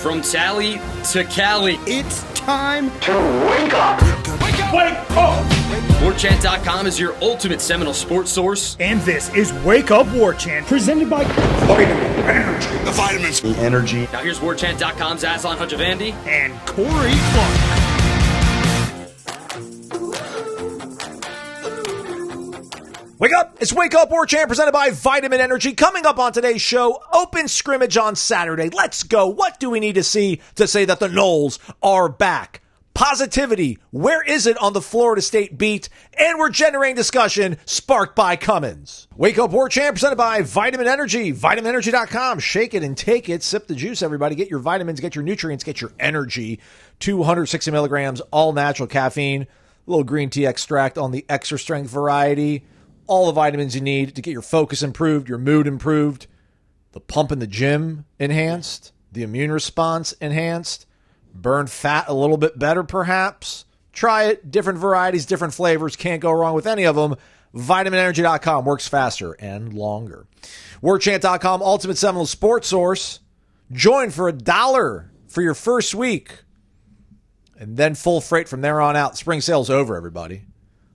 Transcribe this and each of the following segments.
From Tally to Cali. It's time to wake up. Wake up! Warchant.com is your ultimate Seminole sports source. And this is Wake Up Warchant, presented by Vitamin Energy. The vitamins. The energy. Now here's Warchant.com's Aslan Hajavandi and Corey Clark. Wake up! It's Wake Up Warchant presented by Vitamin Energy. Coming up on today's show, open scrimmage on Saturday. Let's go. What do we need to see to say that the Noles are back? Positivity. Where is it on the Florida State beat? And we're generating discussion sparked by Cummins. Wake Up Warchant presented by Vitamin Energy. VitaminEnergy.com. Shake it and take it. Sip the juice, everybody. Get your vitamins, get your nutrients, get your energy. 260 milligrams, all natural caffeine. A little green tea extract on the extra strength variety. All the vitamins you need to get your focus improved, your mood improved, the pump in the gym enhanced, the immune response enhanced, burn fat a little bit better perhaps. Try it. Different varieties, different flavors. Can't go wrong with any of them. VitaminEnergy.com works faster and longer. Warchant.com, ultimate Seminole sports source. Join for $1 for your first week. And then full freight from there on out. Spring sale's over, everybody.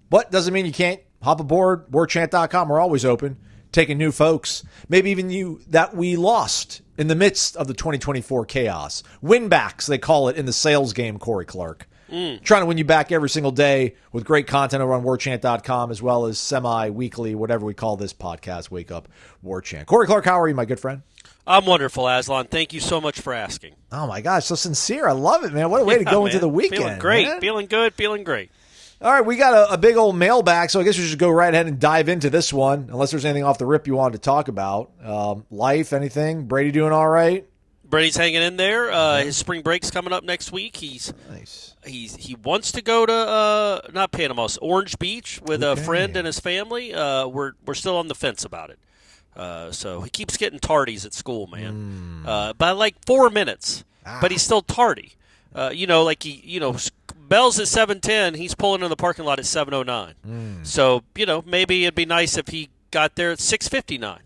But doesn't mean you can't. Hop aboard, warchant.com. We're always open, taking new folks, maybe even you that we lost in the midst of the 2024 chaos. Win-backs, they call it in the sales game, Corey Clark. Trying to win you back every single day with great content over on warchant.com, as well as semi-weekly, whatever we call this podcast, Wake Up Warchant. Corey Clark, how are you, my good friend? I'm wonderful, Aslan. Thank you so much for asking. Oh, my gosh, so sincere. I love it, man. What a way to go into the weekend. Feeling great. Man. Feeling good. Feeling great. All right, we got a big old mailbag, so I guess we should go right ahead and dive into this one, unless there's anything off the rip you wanted to talk about. Life, anything? Brady doing all right? Brady's hanging in there. His spring break's coming up next week. He wants to go to not Panama, Orange Beach with a friend and his family. We're still on the fence about it. So he keeps getting tardies at school, man. By like 4 minutes, but he's still tardy. Bell's at 7:10. He's pulling in the parking lot at 7:09. So, maybe it'd be nice if he got there at 6:59.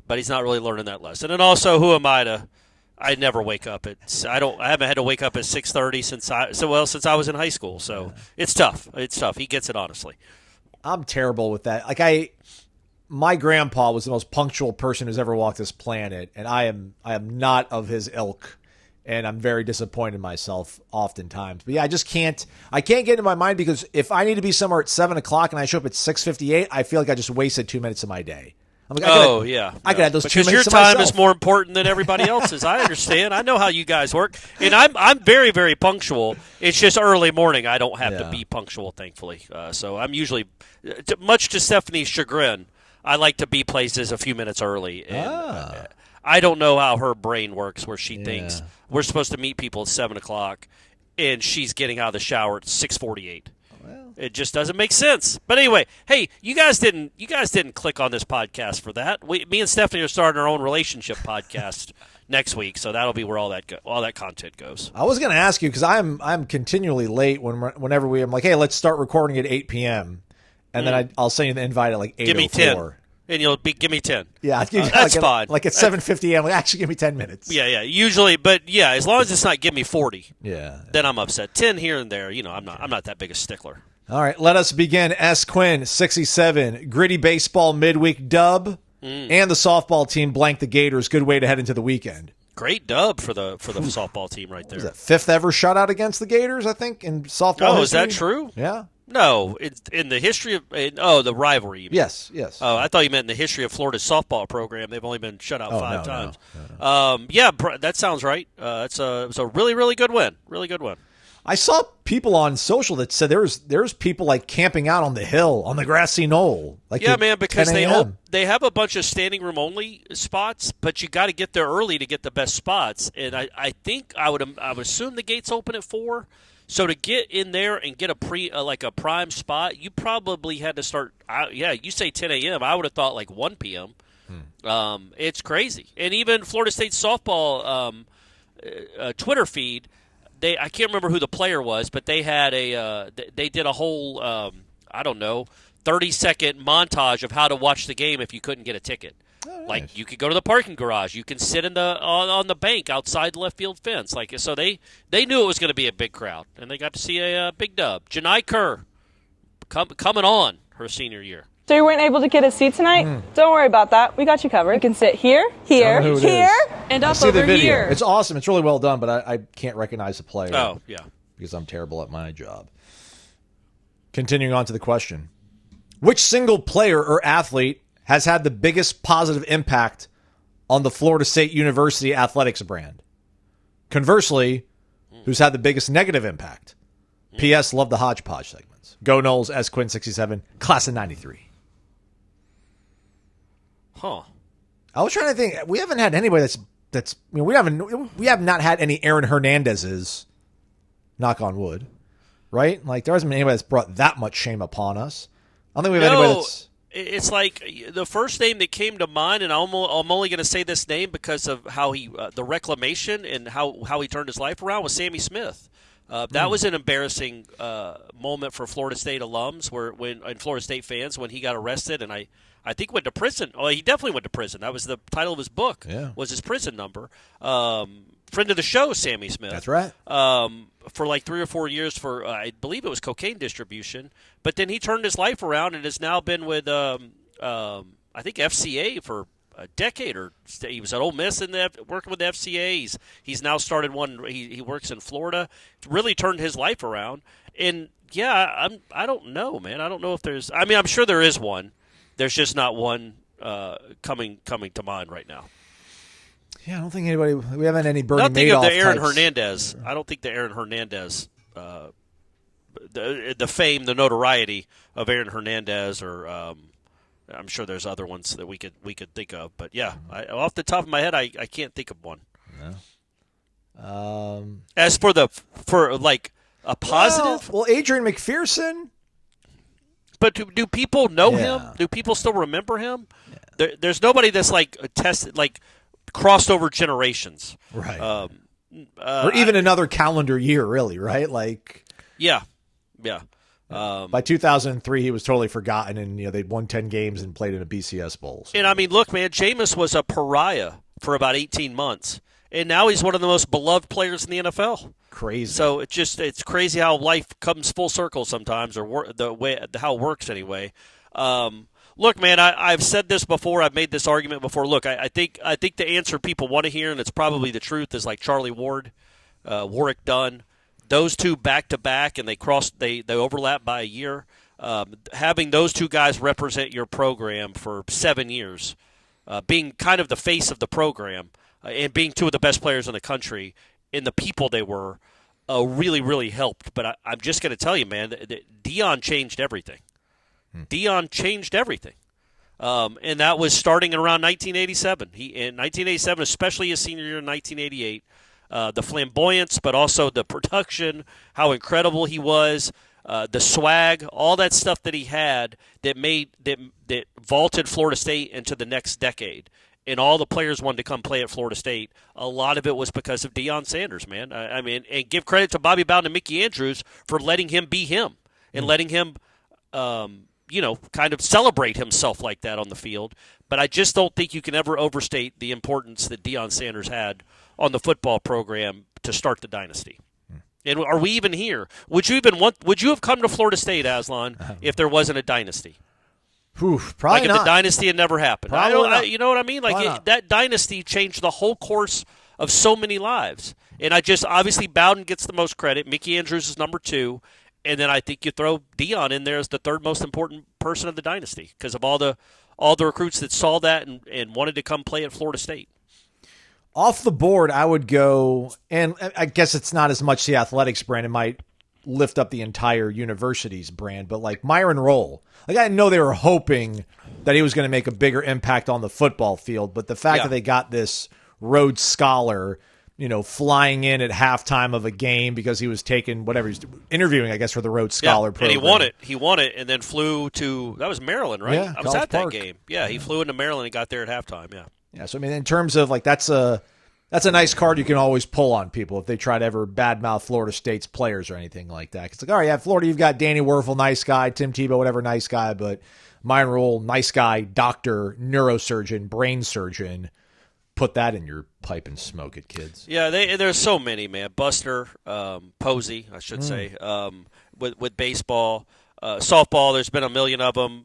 But he's not really learning that lesson. And also, who am I to? I never wake up at. I haven't had to wake up at 6:30 since I was in high school. So it's tough. It's tough. He gets it honestly. I'm terrible with that. My grandpa was the most punctual person who's ever walked this planet, and I am not of his ilk. And I'm very disappointed in myself oftentimes. But yeah, I can't get into my mind, because if I need to be somewhere at 7 o'clock and I show up at 6:58, I feel like I just wasted 2 minutes of my day. I could have those 2 minutes. Because your time is more important than everybody else's. I understand. I know how you guys work, and I'm very, very punctual. It's just early morning. I don't have to be punctual, thankfully. So I'm usually, much to Stephanie's chagrin, I like to be places a few minutes early. And, I don't know how her brain works, where she thinks we're supposed to meet people at 7 o'clock, and she's getting out of the shower at 6:48. Well, it just doesn't make sense. But anyway, hey, you guys didn't click on this podcast for that. Me and Stephanie are starting our own relationship podcast next week, so that'll be where all that content goes. I was going to ask you, because I'm continually late whenever I'm like, hey, let's start recording at 8 p.m. And then I'll send you the invite at like 8:04. Give me 10. And give me 10. Yeah, that's fine. Like at 7:50, I'm like, actually, give me 10 minutes. Yeah. Usually, but yeah, as long as it's not give me 40. Yeah. Then I'm upset. 10 here and there. I'm not that big a stickler. All right, let us begin. S. Quinn, 67, gritty baseball midweek dub, and the softball team blanked the Gators. Good way to head into the weekend. Great dub for the softball team right there. Was that fifth ever shutout against the Gators, I think, in softball history? Is that true? Yeah. No, it's in the history of the rivalry. You mean. Yes. Oh, I thought you meant in the history of Florida's softball program. They've only been shut out 5 times. No. Yeah, that sounds right. It's a really, really good win. Really good win. I saw people on social that said there's people like camping out on the hill on the grassy knoll. Man, because they have a bunch of standing room only spots, but you got to get there early to get the best spots. And I think I would assume the gates open at 4. So to get in there and get a prime spot, you probably had to start. You say 10 a.m. I would have thought like 1 p.m. It's crazy, and even Florida State softball Twitter feed. I can't remember who the player was, but they had they did a whole 30-second montage of how to watch the game if you couldn't get a ticket. Like you could go to the parking garage, you can sit in the on the bank outside the left field fence. Like so, they knew it was going to be a big crowd, and they got to see a big dub. Janai Kerr coming on her senior year. So you weren't able to get a seat tonight? Don't worry about that. We got you covered. You can sit here, here, and up over here. It's awesome. It's really well done, but I can't recognize the player. Oh, yeah. Because I'm terrible at my job. Continuing on to the question. Which single player or athlete has had the biggest positive impact on the Florida State University athletics brand? Conversely, who's had the biggest negative impact? P.S. Love the hodgepodge segments. Go Noles, S. Quinn 67, class of 93. Huh. I was trying to think. We haven't had anybody that's we have not had any Aaron Hernandez's, knock on wood, right? Like there hasn't been anybody that's brought that much shame upon us. I don't think we have anybody that's. It's like the first name that came to mind, and I'm only going to say this name because of how he the reclamation and how he turned his life around was Sammy Smith. That was an embarrassing moment for Florida State alums, and Florida State fans when he got arrested, and I think went to prison. Oh, he definitely went to prison. That was the title of his book. Yeah. Was his prison number. Friend of the show, Sammy Smith. That's right. For like 3 or 4 years for I believe it was cocaine distribution, but then he turned his life around and has now been with I think FCA for a decade, or he was at Ole Miss and working with the FCA. He's now started one. He works in Florida. It's really turned his life around. And yeah, I don't know, man. I don't know if there's. I mean, I'm sure there is one. There's just not one coming to mind right now. Yeah, I don't think anybody. We haven't any Bernie Nothing Madoff of the Aaron types. Hernandez. I don't think the Aaron Hernandez, the fame, the notoriety of Aaron Hernandez, or I'm sure there's other ones that we could think of. But yeah, off the top of my head, I can't think of one. No. As for like a positive, well, Adrian McPherson. But do people know Yeah. him? Do people still remember him? Yeah. There's nobody that's like tested, like crossed over generations, right? Or even another calendar year, really, right? Like, yeah. By 2003, he was totally forgotten, and they'd won 10 games and played in a BCS bowl. So. And I mean, look, man, Jameis was a pariah for about 18 months, and now he's one of the most beloved players in the NFL. Crazy. So it's crazy how life comes full circle sometimes, or how it works anyway. Look, man, I've said this before. I've made this argument before. Look, I think the answer people want to hear, and it's probably the truth, is like Charlie Ward, Warwick Dunn. Those two back to back, and they overlap by a year. Having those two guys represent your program for 7 years, being kind of the face of the program, and being two of the best players in the country, and the people they were, really, really helped. But I'm just going to tell you, man, that Deion changed everything. Deion changed everything. And that was starting around 1987. In 1987, especially his senior year in 1988, the flamboyance, but also the production, how incredible he was, the swag, all that stuff that he had that vaulted Florida State into the next decade. And all the players wanted to come play at Florida State. A lot of it was because of Deion Sanders, man. I mean, and give credit to Bobby Bowden and Mickey Andrews for letting him be him and letting him, kind of celebrate himself like that on the field. But I just don't think you can ever overstate the importance that Deion Sanders had on the football program to start the dynasty. And are we even here? Would you have come to Florida State, Aslan, if there wasn't a dynasty? Probably like not. If the dynasty had never happened. You know what I mean? Like that dynasty changed the whole course of so many lives. And obviously Bowden gets the most credit. Mickey Andrews is number 2. And then I think you throw Deion in there as the third most important person of the dynasty because of all the recruits that saw that and wanted to come play at Florida State. Off the board, I would go, and I guess it's not as much the athletics brand. It might lift up the entire university's brand, but like Myron Rolle. Like I know they were hoping that he was going to make a bigger impact on the football field, but the fact that they got this Rhodes Scholar, flying in at halftime of a game because he was taking whatever he's interviewing, I guess, for the Rhodes Scholar program. And he won it, and then flew to, that was Maryland, right? Yeah, I was at Park. that game. Yeah, he flew into Maryland and got there at halftime, yeah. Yeah, so I mean, in terms of like that's That's a nice card you can always pull on people if they try to ever badmouth Florida State's players or anything like that. It's like, all right, yeah, Florida, you've got Danny Werfel, nice guy, Tim Tebow, whatever, nice guy, but Myron Rule, nice guy, doctor, neurosurgeon, brain surgeon. Put that in your pipe and smoke it, kids. Yeah, there's so many, man. Buster, Posey, I should say, with baseball. Softball, there's been a million of them.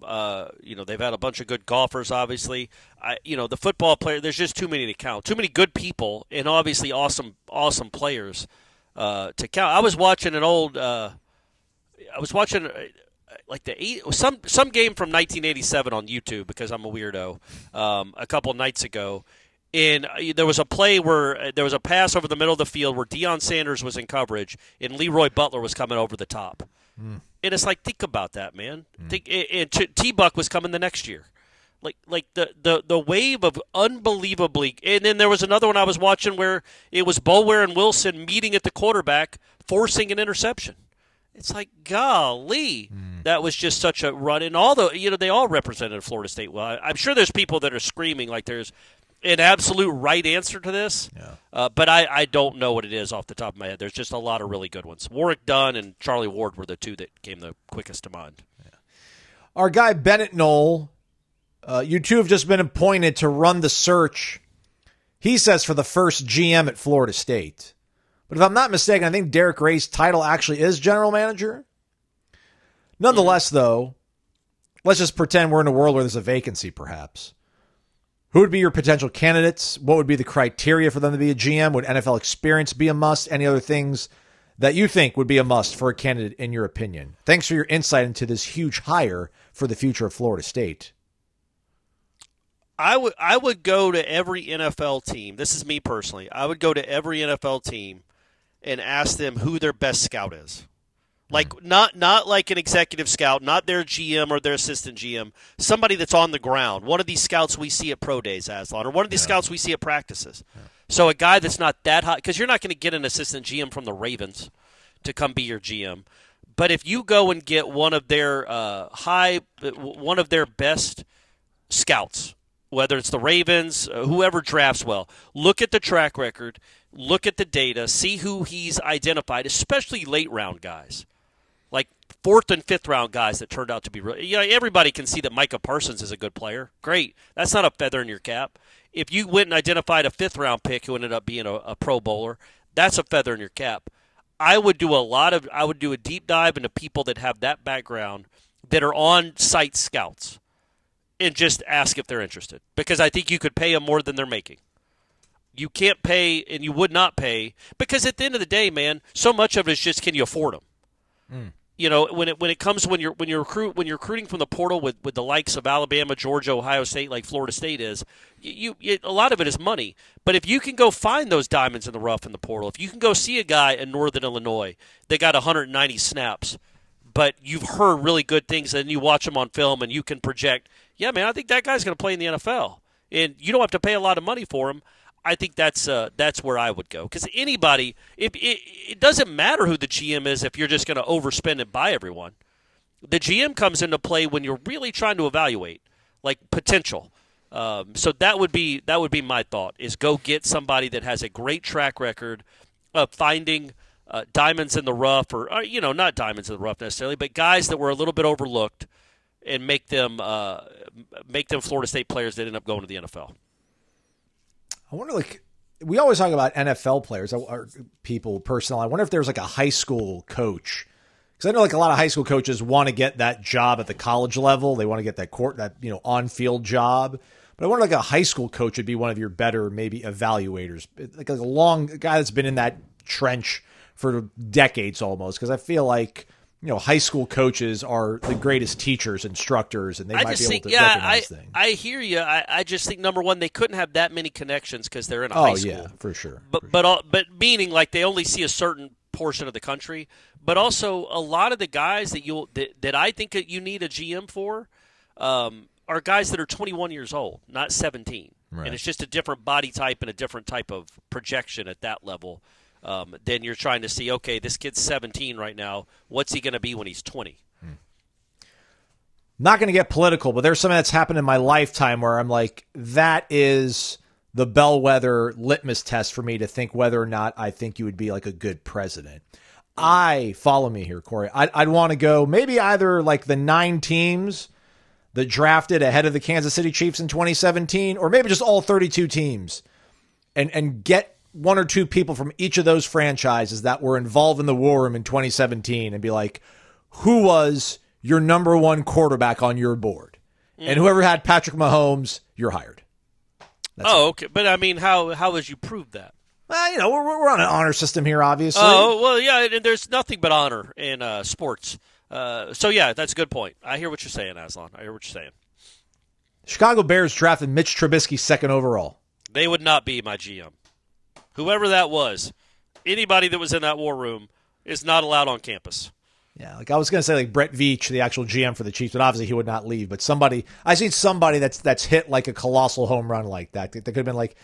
They've had a bunch of good golfers, obviously. The football player, there's just too many to count. Too many good people and obviously awesome players to count. I was watching some game from 1987 on YouTube because I'm a weirdo a couple nights ago. And there was a play where there was a pass over the middle of the field where Deion Sanders was in coverage and Leroy Butler was coming over the top. And it's like, think about that, man. And T-Buck was coming the next year. Like the wave of unbelievably – and then there was another one I was watching where it was Boulware and Wilson meeting at the quarterback, forcing an interception. It's like, golly, that was just such a run. And they all represented Florida State well. I'm sure there's people that are screaming like there's an absolute right answer to this, but I don't know what it is off the top of my head. There's just a lot of really good ones. Warwick Dunn and Charlie Ward were the two that came the quickest to mind. Yeah. Our guy Bennett Knoll, you two have just been appointed to run the search, he says, for the first GM at Florida State. But if I'm not mistaken, I think Derek Ray's title actually is general manager. Nonetheless, though, let's just pretend we're in a world where there's a vacancy, perhaps. Who would be your potential candidates? What would be the criteria for them to be a GM? Would NFL experience be a must? Any other things that you think would be a must for a candidate, in your opinion? Thanks for your insight into this huge hire for the future of Florida State. I would go to every NFL team. This is me personally. I would go to every NFL team and ask them who their best scout is. Like not like an executive scout, not their GM or their assistant GM, somebody that's on the ground. One of these scouts we see at pro days, Aslan, or one of these scouts we see at practices. Yeah. So a guy that's not that hot, because you're not going to get an assistant GM from the Ravens to come be your GM. But if you go and get one of their best scouts, whether it's the Ravens, whoever drafts well, look at the track record, look at the data, see who he's identified, especially late round guys. Like 4th and 5th round guys that turned out to be really, everybody can see that Micah Parsons is a good player. Great. That's not a feather in your cap. If you went and identified a 5th round pick who ended up being a pro bowler, that's a feather in your cap. I would do a deep dive into people that have that background that are on site scouts and just ask if they're interested, because I think you could pay them more than they're making. You can't pay, and you would not pay, because at the end of the day, man, so much of it is just, can you afford them? When you're recruiting from the portal with the likes of Alabama, Georgia, Ohio State, like Florida State is, a lot of it is money. But if you can go find those diamonds in the rough in the portal, if you can go see a guy in Northern Illinois that got 190 snaps, but you've heard really good things, and you watch them on film, and you can project, yeah, man, I think that guy's going to play in the NFL, and you don't have to pay a lot of money for him. I think that's where I would go, because anybody, it doesn't matter who the GM is if you're just going to overspend and buy everyone. The GM comes into play when you're really trying to evaluate, like, potential. So that would be my thought, is go get somebody that has a great track record of finding diamonds in the rough, or not diamonds in the rough necessarily, but guys that were a little bit overlooked, and make them Florida State players that end up going to the NFL. I wonder, we always talk about NFL players, or people, personnel. I wonder if there's a high school coach, because I know a lot of high school coaches want to get that job at the college level. They want to get that on-field job. But I wonder a high school coach would be one of your better maybe evaluators, like a guy that's been in that trench for decades almost, because I feel like high school coaches are the greatest teachers, instructors, and they might be able to recognize things. I hear you. I just think, number one, they couldn't have that many connections because they're in a high school. Oh, yeah, for sure. But meaning they only see a certain portion of the country. But also, a lot of the guys that I think that you need a GM for are guys that are 21 years old, not 17. Right. And it's just a different body type and a different type of projection at that level. Then you're trying to see, okay, this kid's 17 right now. What's he going to be when he's 20? Not going to get political, but there's something that's happened in my lifetime where I'm like, that is the bellwether litmus test for me to think whether or not I think you would be like a good president. Follow me here, Corey. I'd want to go maybe either like the 9 teams that drafted ahead of the Kansas City Chiefs in 2017, or maybe just all 32 teams and get 1 or 2 people from each of those franchises that were involved in the war room in 2017 and be like, who was your number 1 quarterback on your board? And whoever had Patrick Mahomes, you're hired. Okay. But I mean, how would you prove that? Well, we're on an honor system here, obviously. Oh, well, yeah, and there's nothing but honor in sports. So, yeah, that's a good point. I hear what you're saying, Aslan. I hear what you're saying. Chicago Bears drafted Mitch Trubisky 2nd overall. They would not be my GM. Whoever that was, anybody that was in that war room is not allowed on campus. Yeah, like I was going to say like Brett Veach, the actual GM for the Chiefs, but obviously he would not leave. But I seen somebody that's hit like a colossal home run like that. That could have been like,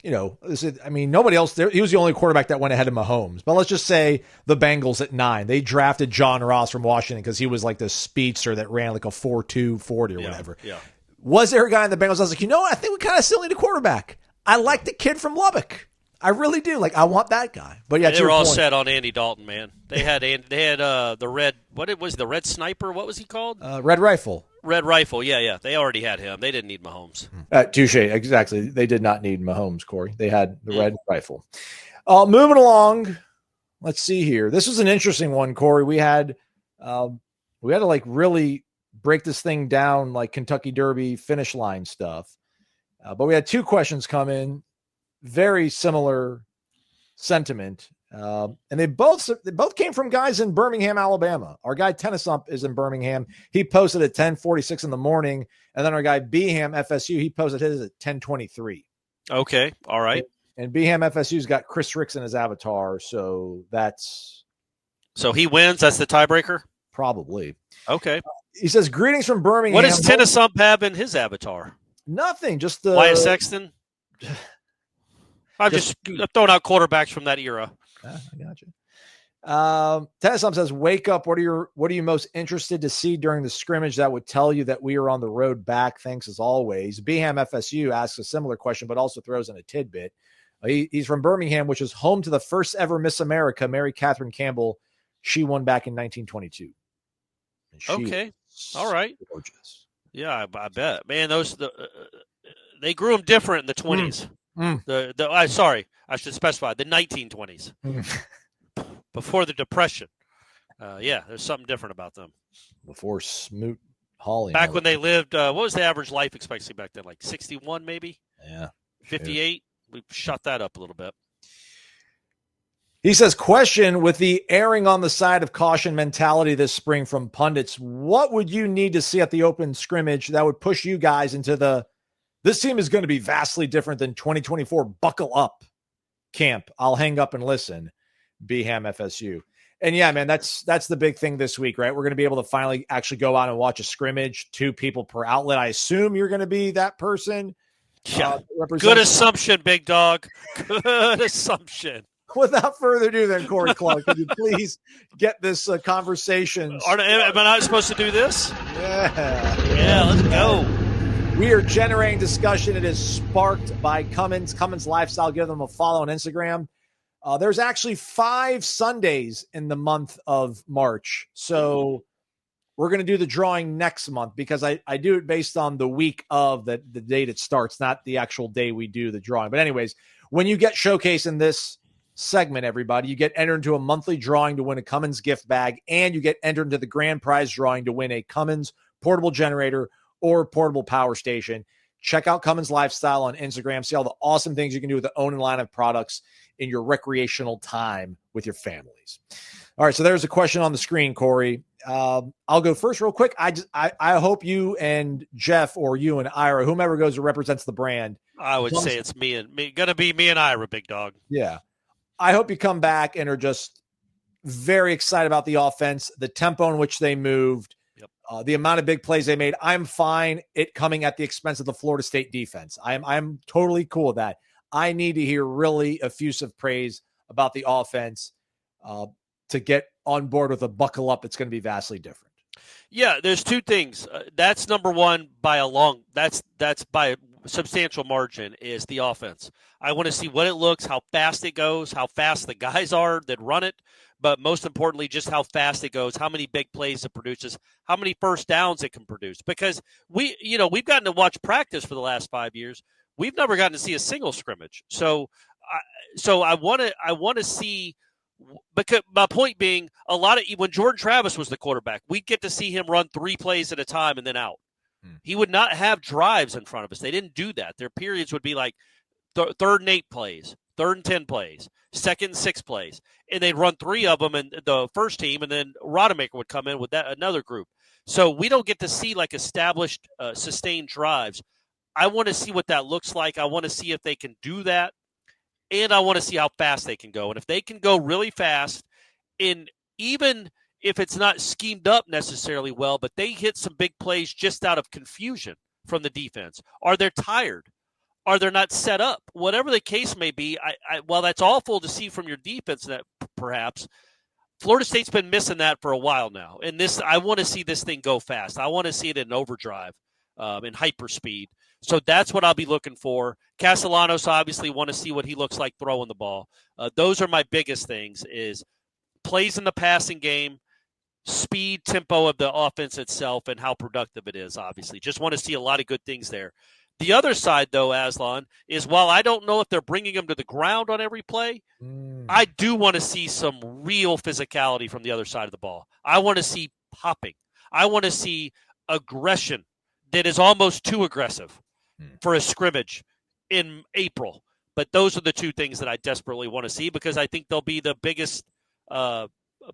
nobody else there. He was the only quarterback that went ahead of Mahomes. But let's just say the Bengals at 9. They drafted John Ross from Washington because he was like this speedster that ran like a 4.2 40 or whatever. Yeah. Was there a guy in the Bengals? I was like, I think we kind of still need a quarterback. I like the kid from Lubbock. I really do. Like, I want that guy. But yeah, they were all set on Andy Dalton, man. They had the red. What it was, the red sniper? What was he called? Red Rifle. Red Rifle. Yeah. They already had him. They didn't need Mahomes. Touche. Exactly. They did not need Mahomes, Corey. They had the Red Rifle. Moving along. Let's see here. This was an interesting one, Corey. We had to like really break this thing down, like Kentucky Derby finish line stuff. But we had 2 questions come in. Very similar sentiment. And they both came from guys in Birmingham, Alabama. Our guy Tennisump is in Birmingham. He posted at 10:46 in the morning. And then our guy Beham FSU, he posted his at 10:23. Okay. All right. And Beham FSU's got Chris Ricks in his avatar. So he wins. That's the tiebreaker? Probably. Okay. He says, greetings from Birmingham. What does Tennisump have in his avatar? Nothing. Just the Wyatt Sexton? I'm just throwing out quarterbacks from that era. I got you. Tennisum says, wake up. What are you most interested to see during the scrimmage that would tell you that we are on the road back? Thanks as always. Beham FSU asks a similar question, but also throws in a tidbit. He's from Birmingham, which is home to the first ever Miss America, Mary Catherine Campbell. She won back in 1922. Okay. All right. Gorgeous. Yeah, I bet. Man, they grew them different in the 20s. Sorry, I should specify the 1920s, before the Depression. There's something different about them. Before Smoot Hawley. Back when they lived, what was the average life expectancy back then? Like 61, maybe? Yeah. 58? We shot that up a little bit. He says, question, with the erring on the side of caution mentality this spring from pundits, what would you need to see at the open scrimmage that would push you guys into this team is going to be vastly different than 2024 buckle up camp? I'll hang up and listen. Beham FSU. And yeah, man, that's the big thing this week, right? We're going to be able to finally actually go out and watch a scrimmage, 2 people per outlet. I assume you're going to be that person. Yeah. Good assumption, big dog. Good assumption. Without further ado, then, Corey Clark, could you please get this conversation? Am I not supposed to do this? Yeah. Yeah, let's go. We are generating discussion. It is sparked by Cummins Lifestyle. Give them a follow on Instagram. There's actually 5 Sundays in the month of March. So we're going to do the drawing next month because I do it based on the week of the date it starts, not the actual day we do the drawing. But anyways, when you get showcased in this segment, everybody, you get entered into a monthly drawing to win a Cummins gift bag, and you get entered into the grand prize drawing to win a Cummins portable generator or portable power station. Check out Cummins Lifestyle on Instagram. See all the awesome things you can do with the own line of products in your recreational time with your families. All right, so there's a question on the screen, Corey. I'll go first real quick. I hope you and Jeff, or you and Ira, whomever goes or represents the brand. I would say it's me. Going to be me and Ira, big dog. Yeah. I hope you come back and are just very excited about the offense, the tempo in which they moved, the amount of big plays they made. I'm fine it coming at the expense of the Florida State defense. I'm totally cool with that. I need to hear really effusive praise about the offense to get on board with a buckle up. It's going to be vastly different. Yeah, there's 2 things. That's number one by a long. That's by substantial margin is the offense. I want to see what it looks, how fast it goes, how fast the guys are that run it, but most importantly, just how fast it goes, how many big plays it produces, how many first downs it can produce. Because we've gotten to watch practice for the last 5 years. We've never gotten to see a single scrimmage. So I want to see. Because my point being, when Jordan Travis was the quarterback, we'd get to see him run 3 plays at a time and then out. He would not have drives in front of us. They didn't do that. Their periods would be like 3rd and 8 plays, 3rd and 10 plays, 2nd and 6 plays, and they'd run 3 of them in the first team, and then Rodemaker would come in with another group. So we don't get to see like established, sustained drives. I want to see what that looks like. I want to see if they can do that, and I want to see how fast they can go. And if they can go really fast, and even if it's not schemed up necessarily well, but they hit some big plays just out of confusion from the defense. Are they tired? Are they not set up? Whatever the case may be, while that's awful to see from your defense, that perhaps Florida State's been missing that for a while now. And I want to see this thing go fast. I want to see it in overdrive, in hyperspeed. So that's what I'll be looking for. Castellanos, obviously want to see what he looks like throwing the ball. Those are my biggest things, is plays in the passing game, speed, tempo of the offense itself, and how productive it is, obviously. Just want to see a lot of good things there. The other side, though, Aslan, is while I don't know if they're bringing them to the ground on every play, I do want to see some real physicality from the other side of the ball. I want to see popping. I want to see aggression that is almost too aggressive for a scrimmage in April. But those are the 2 things that I desperately want to see, because I think they'll be the biggest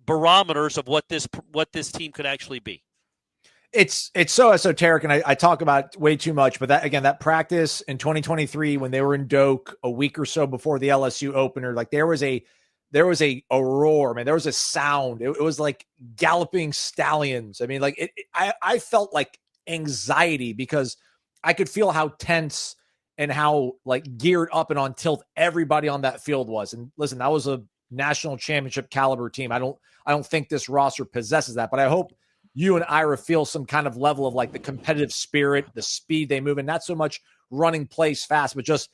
barometers of what this team could actually be. It's so esoteric, and I talk about it way too much. But that practice in 2023 when they were in Doak a week or so before the LSU opener, like there was a roar, man. There was a sound. It was like galloping stallions. I mean, like I felt like anxiety, because I could feel how tense and how like geared up and on tilt everybody on that field was. And listen, that was a national championship caliber team. I don't think this roster possesses that, but I hope you and Ira feel some kind of level of like the competitive spirit, the speed they move, and not so much running plays fast, but just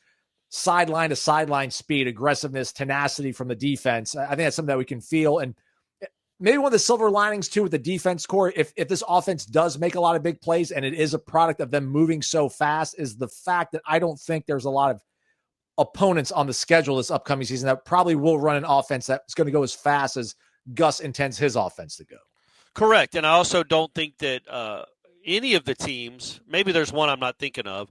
sideline to sideline speed, aggressiveness, tenacity from the defense. I think that's something that we can feel. And maybe one of the silver linings too with the defense core, if this offense does make a lot of big plays and it is a product of them moving so fast, is the fact that I don't think there's a lot of opponents on the schedule this upcoming season that probably will run an offense that's going to go as fast as Gus intends his offense to go. Correct. And I also don't think that any of the teams, maybe there's one I'm not thinking of,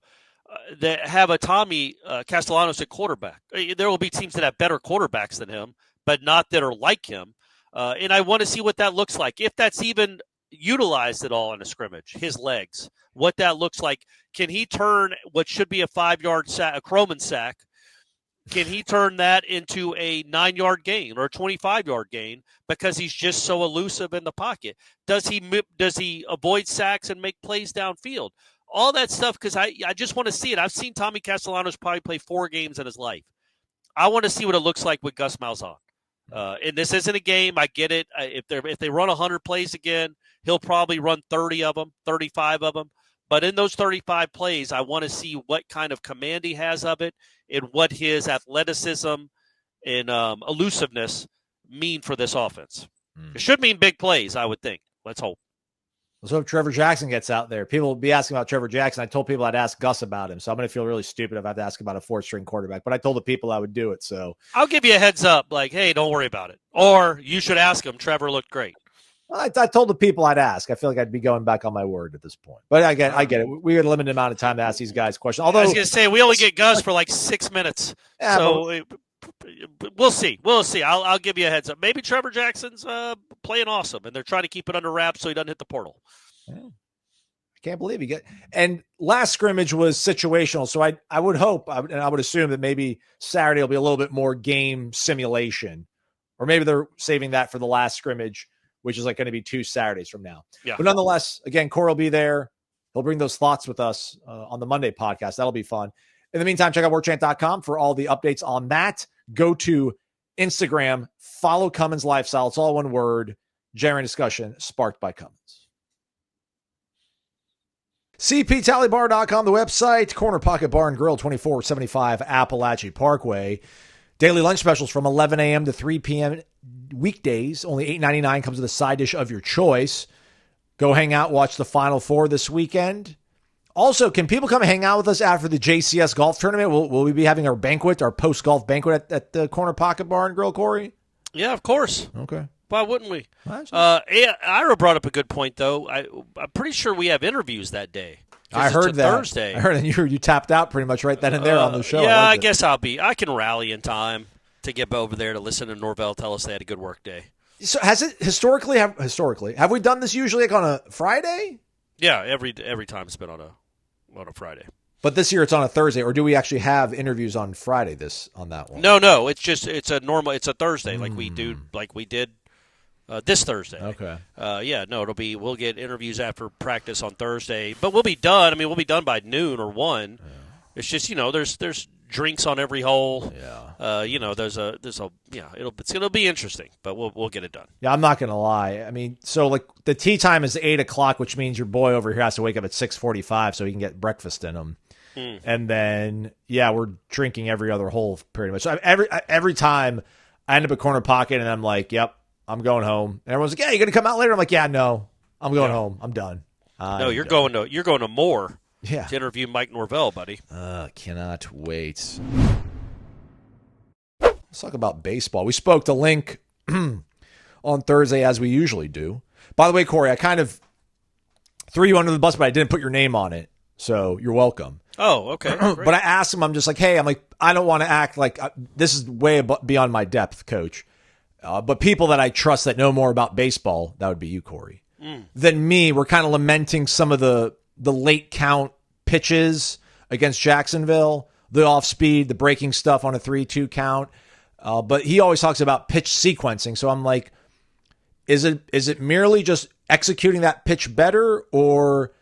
that have a Tommy Castellanos at quarterback. There will be teams that have better quarterbacks than him, but not that are like him. And I want to see what that looks like. If that's even utilized at all in a scrimmage, his legs, what that looks like. Can he turn what should be a 5-yard sack, a Croman sack, can he turn that into a 9-yard gain or a 25-yard gain because he's just so elusive in the pocket? Does he avoid sacks and make plays downfield? All that stuff, because I just want to see it. I've seen Tommy Castellanos probably play 4 games in his life. I want to see what it looks like with Gus Malzahn. And this isn't a game. I get it. If they run 100 plays again, he'll probably run 30 of them, 35 of them. But in those 35 plays, I want to see what kind of command he has of it and what his athleticism and elusiveness mean for this offense. It should mean big plays, I would think. Let's hope. Let's hope Trevor Jackson gets out there. People will be asking about Trevor Jackson. I told people I'd ask Gus about him, so I'm going to feel really stupid if I have to ask about a 4th-string quarterback. But I told the people I would do it. So I'll give you a heads up, like, hey, don't worry about it. Or you should ask him. Trevor looked great. I told the people I'd ask. I feel like I'd be going back on my word at this point. But I get it. We had a limited amount of time to ask these guys questions. Although I was going to say, we only get Gus for like 6 minutes. Yeah, so we'll see. We'll see. I'll give you a heads up. Maybe Trevor Jackson's playing awesome, and they're trying to keep it under wraps so he doesn't hit the portal. Yeah. I can't believe he and last scrimmage was situational. So I would hope, and I would assume that maybe Saturday will be a little bit more game simulation, or maybe they're saving that for the last scrimmage, which is like going to be 2 Saturdays from now. Yeah. But nonetheless, again, Corey will be there. He'll bring those thoughts with us on the Monday podcast. That'll be fun. In the meantime, check out warchant.com for all the updates on that. Go to Instagram, follow Cummins Lifestyle. It's all one word. Genuine discussion sparked by Cummins. CPTallybar.com, the website. Corner Pocket Bar and Grill, 2475 Appalachia Parkway. Daily lunch specials from 11 a.m. to 3 p.m. weekdays. Only $8.99 comes with a side dish of your choice. Go hang out, watch the Final Four this weekend. Also, can people come hang out with us after the JCS golf tournament? Will we be having our banquet, our post-golf banquet at the Corner Pocket Bar and Grill, Corey? Yeah, of course. Okay. Why wouldn't we? Ira brought up a good point, though. I'm pretty sure we have interviews that day. I heard that. Thursday. I heard that you tapped out pretty much right then and there on the show. Yeah, I guess I can rally in time to get over there to listen to Norvell tell us they had a good work day. So has it historically have we done this usually like on a Friday? Yeah, every time it's been on a Friday. But this year it's on a Thursday, or do we actually have interviews on Friday on that one? No, it's a Thursday like we did this Thursday. Okay. We'll get interviews after practice on Thursday, but we'll be done. I mean, we'll be done by noon or 1. Yeah. It's just, there's drinks on every hole. Yeah. It's going to be interesting, but we'll get it done. Yeah, I'm not going to lie. I mean, so like the tea time is 8:00, which means your boy over here has to wake up at 6:45 so he can get breakfast in him. And then, we're drinking every other hole pretty much. So every time I end up at Corner Pocket and I'm like, yep, I'm going home. And everyone's like, yeah, you going to come out later? I'm like, yeah, no, I'm going home. I'm done. You're going to Moore to interview Mike Norvell, buddy. Cannot wait. Let's talk about baseball. We spoke to Link on Thursday as we usually do. By the way, Corey, I kind of threw you under the bus, but I didn't put your name on it. So you're welcome. Oh, okay. But I asked him, I'm just like, hey, I don't want to act like this is way beyond my depth, coach. But people that I trust that know more about baseball, that would be you, Corey, than me. We're kind of lamenting some of the late count pitches against Jacksonville, the off speed, the breaking stuff on a 3-2 count. But he always talks about pitch sequencing. So I'm like, is it merely just executing that pitch better, or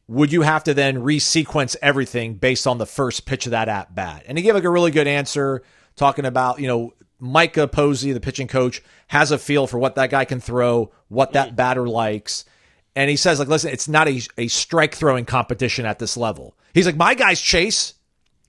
would you have to then resequence everything based on the first pitch of that at bat? And he gave like a really good answer talking about, Micah Posey, the pitching coach, has a feel for what that guy can throw, what that batter likes. And he says, like, listen, it's not a strike throwing competition at this level. He's like, my guys chase.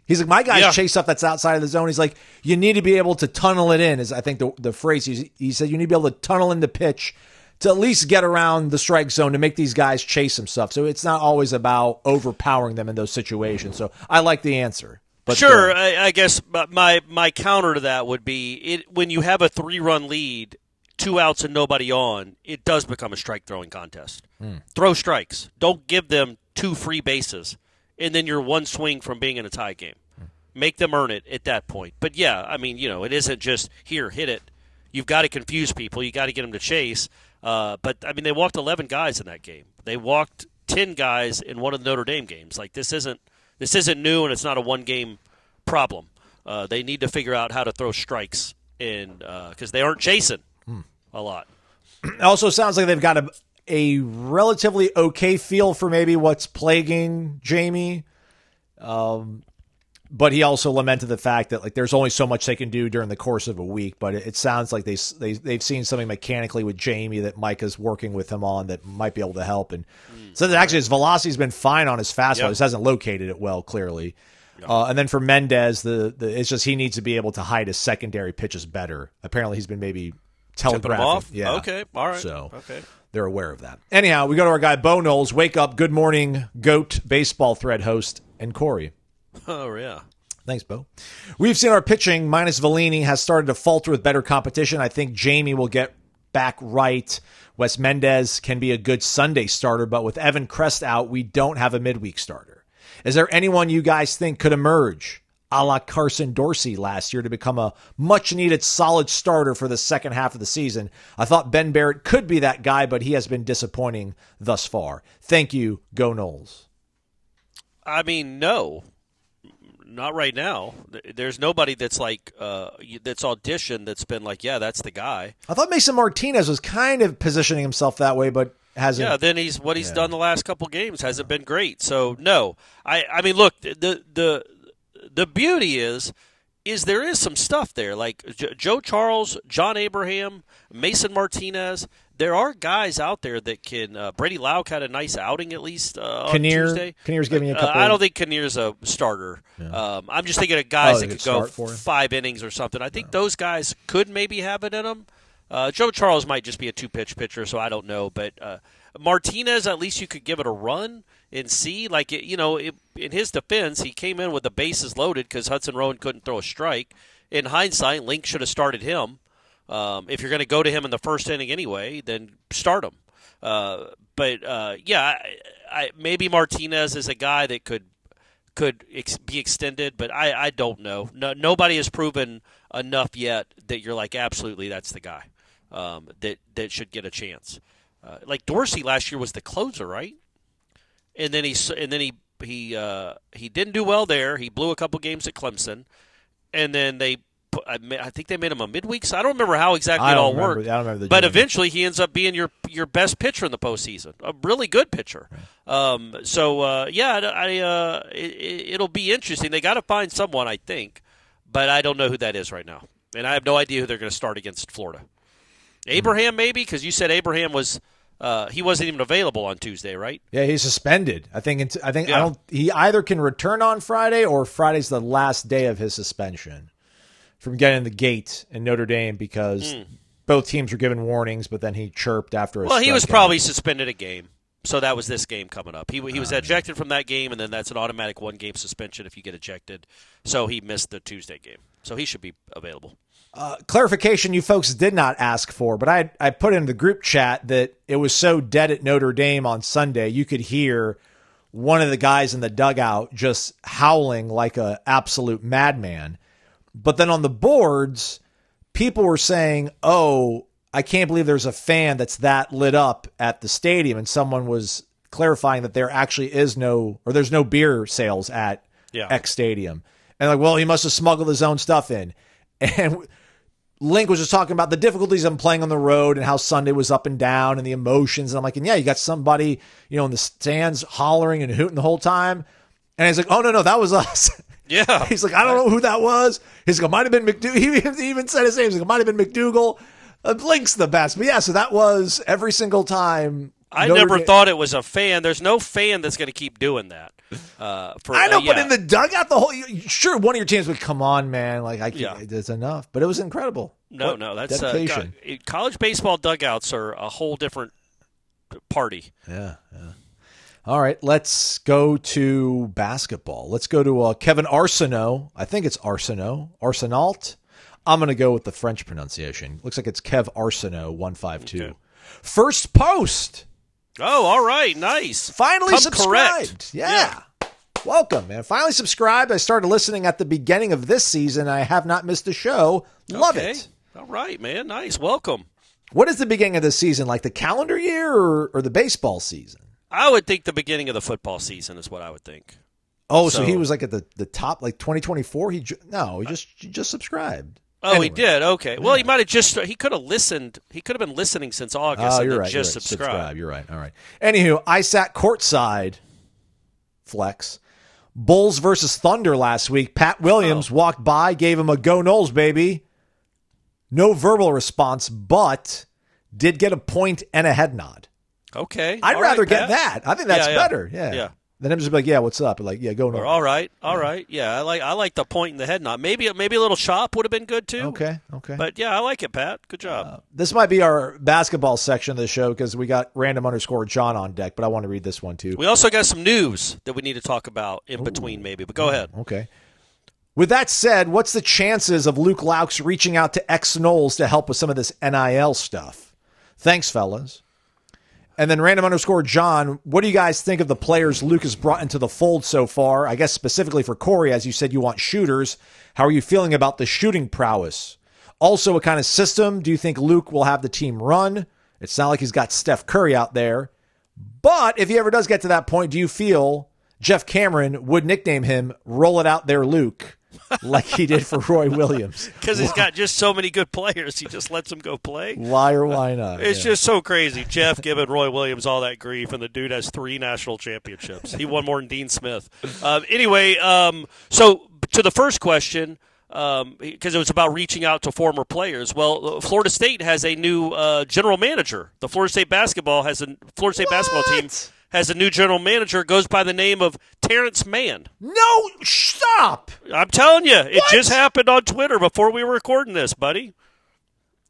He's like, my guys chase stuff that's outside of the zone. He's like, you need to be able to tunnel it in, is I think the phrase he said, you need to be able to tunnel in the pitch to at least get around the strike zone to make these guys chase some stuff. So it's not always about overpowering them in those situations. So I like the answer. But sure, I guess my counter to that would be when you have a 3-run lead, 2 outs and nobody on, it does become a strike-throwing contest. Throw strikes. Don't give them 2 free bases, and then you're 1 swing from being in a tie game. Make them earn it at that point. But, yeah, I mean, it isn't just, here, hit it. You've got to confuse people. You've got to get them to chase. But, I mean, they walked 11 guys in that game. They walked 10 guys in one of the Notre Dame games. Like, this isn't new, and it's not a one-game problem. They need to figure out how to throw strikes in because they aren't chasing a lot. It also sounds like they've got a relatively okay feel for maybe what's plaguing Jamie. But he also lamented the fact that like there's only so much they can do during the course of a week. But it sounds like they've seen something mechanically with Jamie that Mike is working with him on that might be able to help. And so that actually his velocity's been fine on his fastball. He just hasn't located it well, clearly. And then for Mendez, it's just he needs to be able to hide his secondary pitches better. Apparently, he's been maybe telegraphing. Off? Yeah. Okay. All right. So okay. They're aware of that. Anyhow, we go to our guy Bo Noles. Wake up, good morning, GOAT baseball thread host, and Corey. Oh yeah. Thanks, Bo. We've seen our pitching minus Vellini has started to falter with better competition. I think Jamie will get back right. Wes Mendez can be a good Sunday starter, but with Evan Crest out, we don't have a midweek starter. Is there anyone you guys think could emerge a la Carson Dorsey last year to become a much-needed solid starter for the second half of the season? I thought Ben Barrett could be that guy, but he has been disappointing thus far. Thank you. Go Noles. I mean, no. Not right now. There's nobody that's like that's auditioned that's been like, yeah, that's the guy. I thought Mason Martinez was kind of positioning himself that way, but hasn't. Yeah, then he's done the last couple games hasn't been great. So no, I mean, look, the beauty is there is some stuff there, like Joe Charles, John Abraham, Mason Martinez. There are guys out there that can. Brady Lauk had a nice outing at least on Tuesday. Kinnear's giving you a couple. I don't think Kinnear's a starter. Yeah. I'm just thinking of guys that could go 5 innings or something. I think those guys could maybe have it in them. Joe Charles might just be a 2-pitch pitcher, so I don't know. But Martinez, at least you could give it a run and see. Like, in his defense, he came in with the bases loaded because Hudson Rowan couldn't throw a strike. In hindsight, Link should have started him. If you're going to go to him in the first inning anyway, then start him. Maybe Martinez is a guy that could be extended, but I don't know. Nobody has proven enough yet that you're like, absolutely, that's the guy that should get a chance. Like Dorsey last year was the closer, right? And then he didn't do well there. He blew a couple games at Clemson, and then I think they made him a midweek. So I don't remember how exactly it all worked. But eventually, he ends up being your best pitcher in the postseason, a really good pitcher. Right. It'll be interesting. They got to find someone, I think, but I don't know who that is right now, and I have no idea who they're going to start against Florida. Abraham, maybe, because you said Abraham was. He wasn't even available on Tuesday, right? Yeah, he's suspended. I think. He either can return on Friday or Friday's the last day of his suspension from getting the gate in Notre Dame because both teams were given warnings, but then he chirped after. He was probably suspended a game, so that was this game coming up. He was ejected from that game, and then that's an automatic 1-game suspension if you get ejected. So he missed the Tuesday game, so he should be available. Clarification you folks did not ask for, but I put in the group chat that it was so dead at Notre Dame on Sunday, you could hear one of the guys in the dugout just howling like a absolute madman. But then on the boards, people were saying, oh, I can't believe there's a fan that's that lit up at the stadium. And someone was clarifying that there actually there's no beer sales at X Stadium. And like, well, he must have smuggled his own stuff in. And Link was just talking about the difficulties of playing on the road and how Sunday was up and down and the emotions. And I'm like, and yeah, you got somebody, in the stands hollering and hooting the whole time. And he's like, oh, no, that was us. Yeah. He's like, I don't know who that was. He's like, it might have been McDougal. He even said his name. He's like, it might have been McDougal. Link's the best. But yeah, so that was every single time. I never thought it was a fan. There's no fan that's going to keep doing that. I know, but in the dugout, sure, one of your teams would come on, man. Like, it's enough. But it was incredible. No, that's dedication. College baseball dugouts are a whole different party. Yeah. All right, let's go to basketball. Let's go to Kevin Arsenault. I think it's Arsenault. Arsenault. I'm going to go with the French pronunciation. Looks like it's Kev Arsenault 152. Okay. First post. Oh, all right. Nice. Finally subscribed. Correct. Yeah. Welcome, man. Finally subscribed. I started listening at the beginning of this season. I have not missed a show. Love it. All right, man. Nice. Welcome. What is the beginning of the season? Like the calendar year or the baseball season? I would think the beginning of the football season is what I would think. Oh, so he was like at the top, like 2024? He just subscribed. Oh, anyway. He did? Okay. Well, he might have he could have listened. He could have been listening since August and then just subscribed. You're right. All right. Anywho, I sat courtside, flex, Bulls versus Thunder last week. Pat Williams walked by, gave him a go Noles, baby. No verbal response, but did get a point and a head nod. Okay. I'd rather get that. I think that's better. Yeah. Then I'm just like, yeah, what's up? Like, yeah, go Noles. All right. Yeah, I like the point and the head nod. Maybe a little chop would have been good too. Okay. But yeah, I like it, Pat. Good job. This might be our basketball section of the show because we got random_John on deck, but I want to read this one too. We also got some news that we need to talk about in between maybe, but go ahead. Okay. With that said, what's the chances of Luke Laux reaching out to ex-Noles to help with some of this NIL stuff? Thanks, fellas. And then random_John, what do you guys think of the players Luke has brought into the fold so far? I guess specifically for Corey, as you said, you want shooters. How are you feeling about the shooting prowess? Also, what kind of system do you think Luke will have the team run? It's not like he's got Steph Curry out there. But if he ever does get to that point, do you feel Jeff Cameron would nickname him Roll It Out There Luke? Like he did for Roy Williams. Because he's got just so many good players. He just lets them go play. Why or why not? It's just so crazy. Jeff giving Roy Williams all that grief, and the dude has 3 national championships. He won more than Dean Smith. Anyway, so to the first question, because it was about reaching out to former players. Well, Florida State has a new general manager. The Florida State basketball team has a new general manager. Goes by the name of Terrence Mann. No, stop! I'm telling you, it just happened on Twitter before we were recording this, buddy.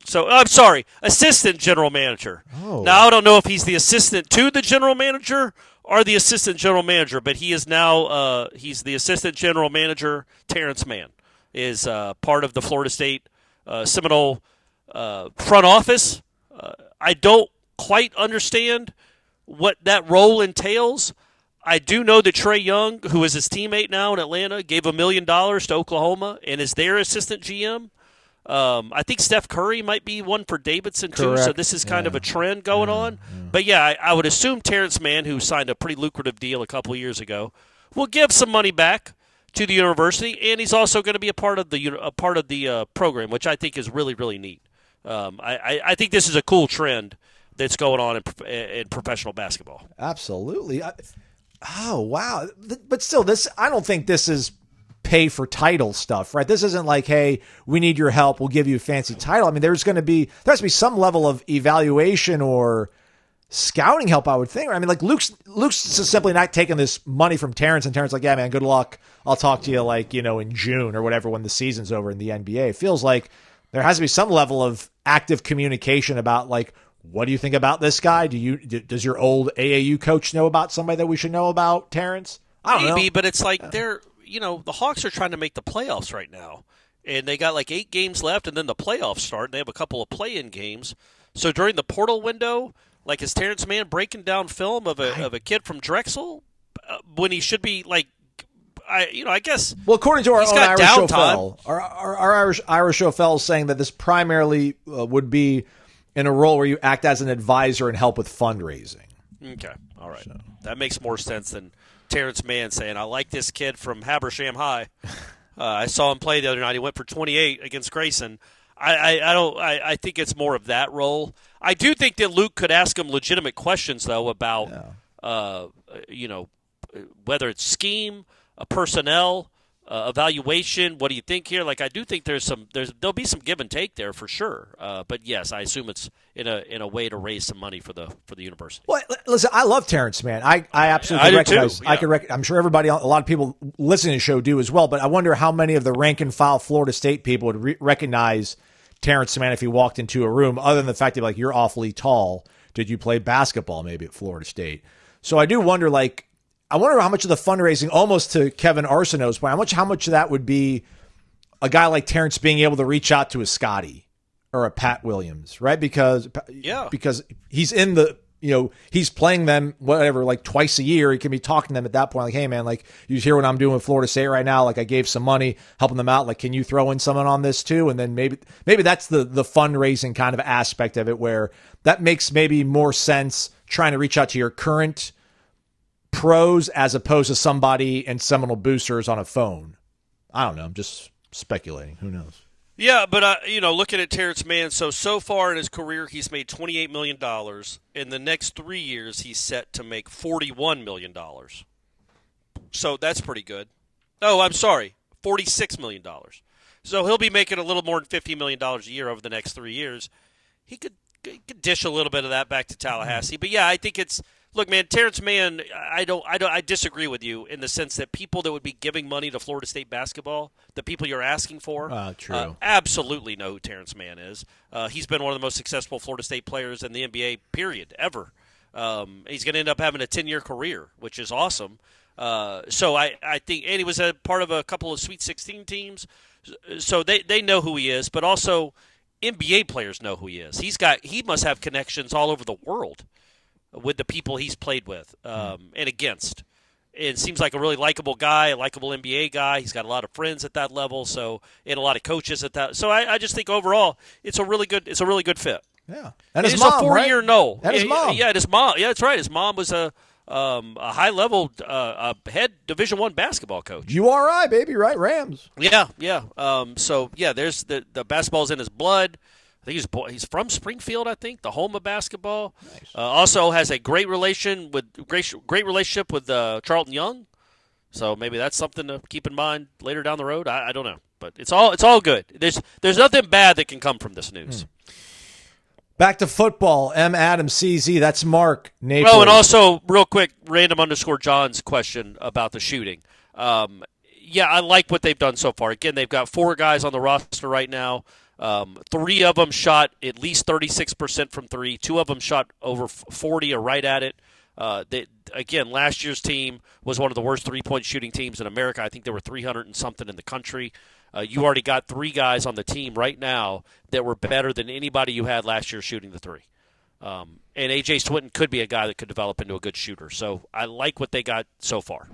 So I'm sorry, assistant general manager. Oh. Now I don't know if he's the assistant to the general manager or the assistant general manager, but he is now he's the assistant general manager. Terrence Mann is part of the Florida State Seminole front office. I don't quite understand what that role entails. I do know that Trae Young, who is his teammate now in Atlanta, gave $1 million to Oklahoma and is their assistant GM. I think Steph Curry might be one for Davidson, too, so this is kind of a trend going on. But, yeah, I would assume Terrence Mann, who signed a pretty lucrative deal a couple of years ago, will give some money back to the university, and he's also going to be a part of the program, which I think is really, really neat. I think this is a cool trend that's going on in professional basketball. Absolutely. Oh, wow. But still, I don't think this is pay for title stuff, right? This isn't like, hey, we need your help, we'll give you a fancy title. I mean, there has to be some level of evaluation or scouting help, I would think. I mean, like Luke's just simply not taking this money from Terrence, and Terrence like, yeah, man, good luck. I'll talk to you in June or whatever when the season's over in the NBA. It feels like there has to be some level of active communication about like, what do you think about this guy? Does your old AAU coach know about somebody that we should know about, Terrence? I don't know. Maybe, but it's like the Hawks are trying to make the playoffs right now, and they got like 8 games left, and then the playoffs start, and they have a couple of play-in games. So during the portal window, like, is Terrence Mann breaking down film of a kid from Drexel when he should be like, I guess. Well, according to our own Irish downtime. Shofel, our Irish Shofel is saying that this primarily would be in a role where you act as an advisor and help with fundraising. Okay, all right, that makes more sense than Terrence Mann saying, I like this kid from Habersham High. I saw him play the other night. He went for 28 against Grayson. I think it's more of that role. I do think that Luke could ask him legitimate questions, though, about, whether it's scheme, personnel, evaluation. What do you think here? Like, I do think there'll be some give and take there for sure. But yes, I assume it's in a way to raise some money for the university. Well, listen, I love Terrence, man. I absolutely recognize. Too, yeah. I'm sure a lot of people listening to the show do as well. But I wonder how many of the rank and file Florida State people would recognize Terrence Mann if he walked into a room, other than the fact that like, you're awfully tall. Did you play basketball maybe at Florida State? So I do wonder, like, I wonder how much of the fundraising, almost to Kevin Arsenault's point, how much of that would be a guy like Terrence being able to reach out to a Scotty or a Pat Williams, right? Because he's in the, he's playing them, whatever, like twice a year. He can be talking to them at that point, like, hey, man, like, you hear what I'm doing with Florida State right now? Like, I gave some money, helping them out. Like, can you throw in someone on this too? And then maybe that's the fundraising kind of aspect of it, where that makes maybe more sense trying to reach out to your current pros as opposed to somebody in Seminole boosters on a phone. I don't know. I'm just speculating. Who knows? Yeah, but looking at Terrence Mann, so far in his career, he's made $28 million. In the next 3 years, he's set to make $41 million. So that's pretty good. Oh, I'm sorry, $46 million. So he'll be making a little more than $50 million a year over the next 3 years. He could dish a little bit of that back to Tallahassee. But yeah, I think it's. Look, man, Terrence Mann, I disagree with you in the sense that people that would be giving money to Florida State basketball, the people you're asking for, absolutely know who Terrence Mann is. He's been one of the most successful Florida State players in the NBA, period, ever. He's going to end up having a 10-year career, which is awesome. So I think, and he was a part of a couple of Sweet 16 teams, so they know who he is, but also NBA players know who he is. He must have connections all over the world with the people he's played with and against. It seems like a really likable guy, a likable NBA guy. He's got a lot of friends at that level, and a lot of coaches at that. So I just think overall it's a really good fit. Yeah, and his mom, a 4-year Nole. And his mom. Yeah, his mom. Yeah, that's right. His mom was a high level head Division I basketball coach. URI, baby, right? Rams. Yeah. So yeah, there's the basketball's in his blood. I think he's from Springfield, I think, the home of basketball. Nice. Also has a great relationship with Charlton Young. So maybe that's something to keep in mind later down the road. I don't know. But it's all good. There's nothing bad that can come from this news. Back to football. M. Adams, CZ. That's Mark. Naples. Oh, and also, real quick, random_John's question about the shooting. Yeah, I like what they've done so far. Again, they've got 4 guys on the roster right now. 3 of them shot at least 36% from 3. 2 of them shot over 40 or right at it. Again, last year's team was one of the worst three-point shooting teams in America. I think there were 300 and something in the country. You already got 3 guys on the team right now that were better than anybody you had last year shooting the 3. And A.J. Swinton could be a guy that could develop into a good shooter. So I like what they got so far.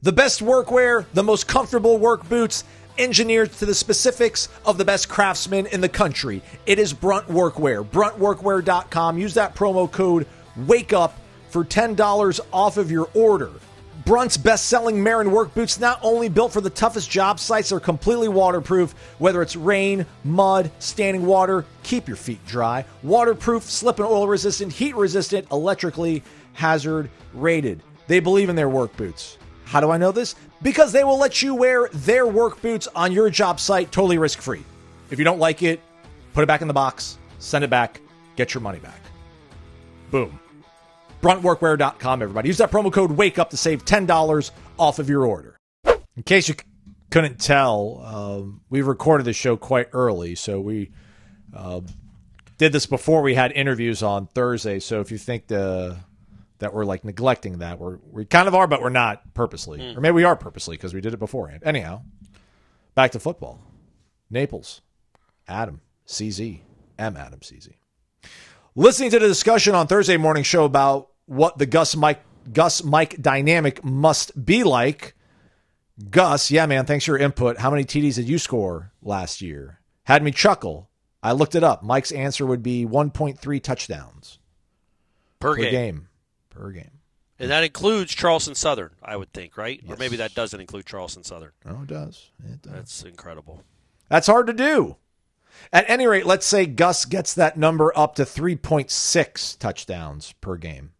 The best workwear, the most comfortable work boots, engineered to the specifics of the best craftsmen in the country. It is Brunt Workwear. BruntWorkwear.com. Use that promo code WAKEUP for $10 off of your order. Brunt's best-selling Marin work boots, not only built for the toughest job sites, are completely waterproof, whether it's rain, mud, standing water. Keep your feet dry. Waterproof, slip and oil resistant, heat resistant, electrically hazard rated. They believe in their work boots. How do I know this? Because they will let you wear their work boots on your job site totally risk-free. If you don't like it, put it back in the box, send it back, get your money back. Boom. BruntWorkwear.com, everybody. Use that promo code WAKEUP to save $10 off of your order. In case you couldn't tell, we recorded the show quite early, so we did this before we had interviews on Thursday. So if you think that we're like neglecting that, we kind of are, but we're not purposely. Or maybe we are purposely because we did it beforehand. Anyhow, back to football. Naples, Adam, CZ, M. Adam, CZ. Listening to the discussion on Thursday morning show about what the Gus Mike dynamic must be like. Gus, yeah, man, thanks for your input. How many TDs did you score last year? Had me chuckle. I looked it up. Mike's answer would be 1.3 touchdowns per game. Per game. And that includes Charleston Southern, I would think, right? Yes. Or maybe that doesn't include Charleston Southern. Oh, it does. That's incredible. That's hard to do. At any rate, let's say Gus gets that number up to 3.6 touchdowns per game,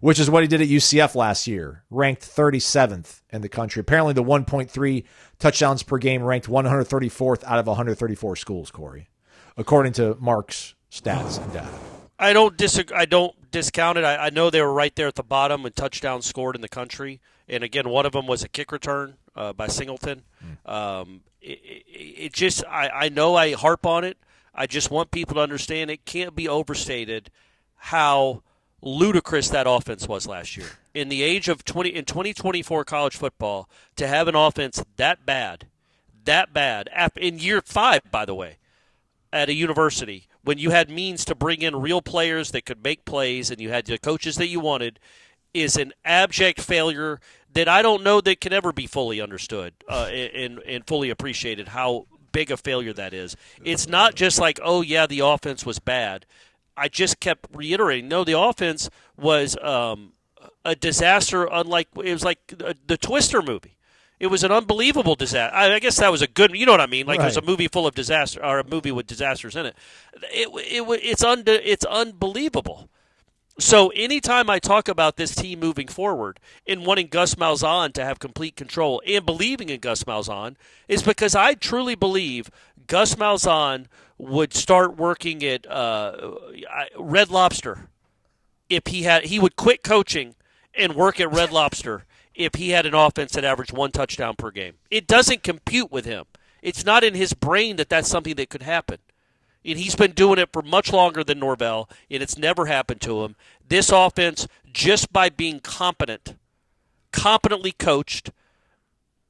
which is what he did at UCF last year, ranked 37th in the country. Apparently the 1.3 touchdowns per game ranked 134th out of 134 schools, Corey, according to Mark's stats and data. I don't discount it. I know they were right there at the bottom when touchdowns scored in the country. And again, one of them was a kick return by Singleton. It just, I know I harp on it. I just want people to understand it can't be overstated how ludicrous that offense was last year. In the age of 2024 college football, to have an offense that bad, in year 5, by the way, at a university, when you had means to bring in real players that could make plays and you had the coaches that you wanted, is an abject failure that I don't know that can ever be fully understood and fully appreciated how big a failure that is. It's not just like, oh, yeah, the offense was bad. I just kept reiterating, no, the offense was a disaster unlike – it was like the Twister movie. It was an unbelievable disaster. I guess that was a good – you know what I mean? Like It was a movie full of disaster or a movie with disasters in it. It's unbelievable. So anytime I talk about this team moving forward and wanting Gus Malzahn to have complete control and believing in Gus Malzahn is because I truly believe Gus Malzahn would start working at Red Lobster if he would quit coaching and work at Red Lobster if he had an offense that averaged 1 touchdown per game. It doesn't compute with him. It's not in his brain that that's something that could happen. And he's been doing it for much longer than Norvell, and it's never happened to him. This offense, just by being competently coached,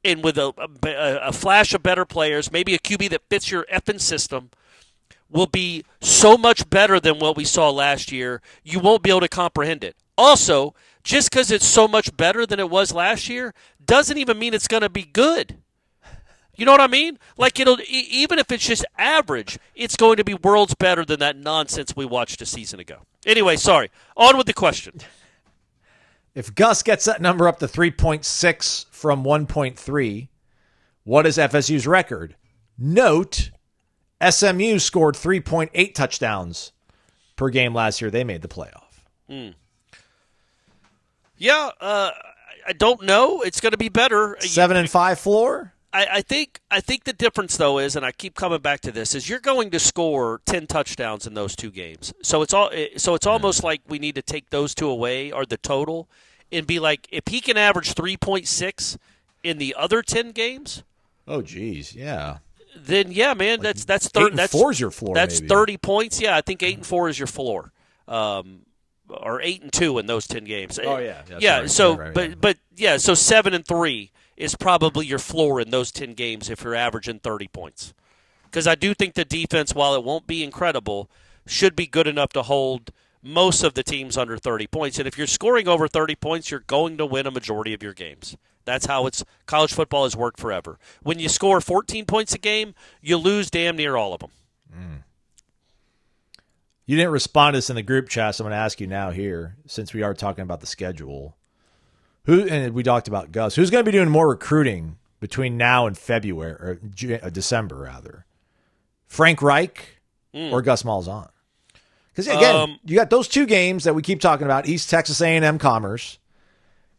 and with a flash of better players, maybe a QB that fits your effing system, will be so much better than what we saw last year, you won't be able to comprehend it. Also, just because it's so much better than it was last year doesn't even mean it's going to be good. You know what I mean? Like, even if it's just average, it's going to be worlds better than that nonsense we watched a season ago. Anyway, sorry. On with the question. If Gus gets that number up to 3.6 from 1.3, what is FSU's record? Note, SMU scored 3.8 touchdowns per game last year. They made the playoff. Yeah, I don't know. It's going to be better. 7-5 floor? I think the difference though is, and I keep coming back to this, is you're going to score 10 touchdowns in those 2 games. So it's almost like we need to take those 2 away, or the total, and be like, if he can average 3.6 in the other 10 games. Oh, geez, yeah. Then yeah, man, like that's 4 is your floor. That's maybe. 30 points. Yeah, I think 8 and 4 is your floor, or 8 and 2 in those 10 games. Oh yeah, yeah. Right, so, right. but yeah, so 7 and 3 is probably your floor in those 10 games if you're averaging 30 points. Because I do think the defense, while it won't be incredible, should be good enough to hold most of the teams under 30 points. And if you're scoring over 30 points, you're going to win a majority of your games. That's how college football has worked forever. When you score 14 points a game, you lose damn near all of them. You didn't respond to this in the group chat, so I'm going to ask you now here, since we are talking about the schedule. And we talked about Gus. Who's going to be doing more recruiting between now and February, or December, rather? Frank Reich or Gus Malzahn? Because, again, you got those 2 games that we keep talking about, East Texas A&M Commerce,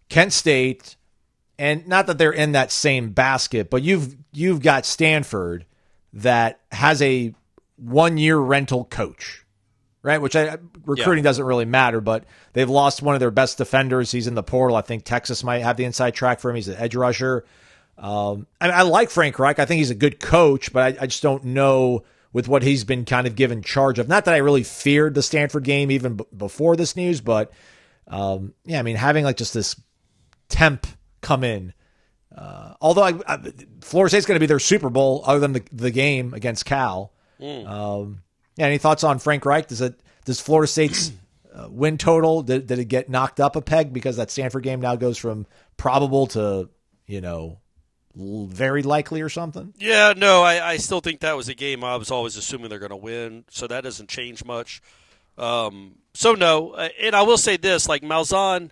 Kent State, and not that they're in that same basket, but you've got Stanford that has a 1-year rental coach. Right, which recruiting doesn't really matter, but they've lost one of their best defenders. He's in the portal. I think Texas might have the inside track for him. He's an edge rusher. I like Frank Reich. I think he's a good coach, but I just don't know with what he's been kind of given charge of. Not that I really feared the Stanford game even before this news, but yeah, I mean, having like just this temp come in. Although Florida State's going to be their Super Bowl, other than the game against Cal. Yeah, any thoughts on Frank Reich? Does Florida State's win total, did it get knocked up a peg because that Stanford game now goes from probable to, very likely or something? Yeah, no, I still think that was a game I was always assuming they're going to win, so that doesn't change much. So no, and I will say this, like Malzahn,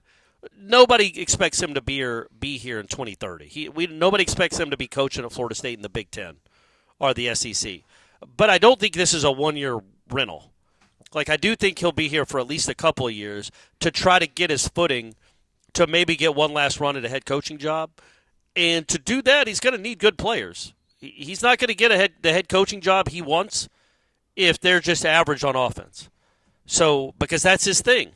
nobody expects him to be here in 2030. Nobody expects him to be coaching at Florida State in the Big Ten or the SEC. But I don't think this is a 1-year rental. Like, I do think he'll be here for at least a couple of years to try to get his footing, to maybe get one last run at a head coaching job. And to do that, he's going to need good players. He's not going to get the head coaching job he wants if they're just average on offense. So, because that's his thing.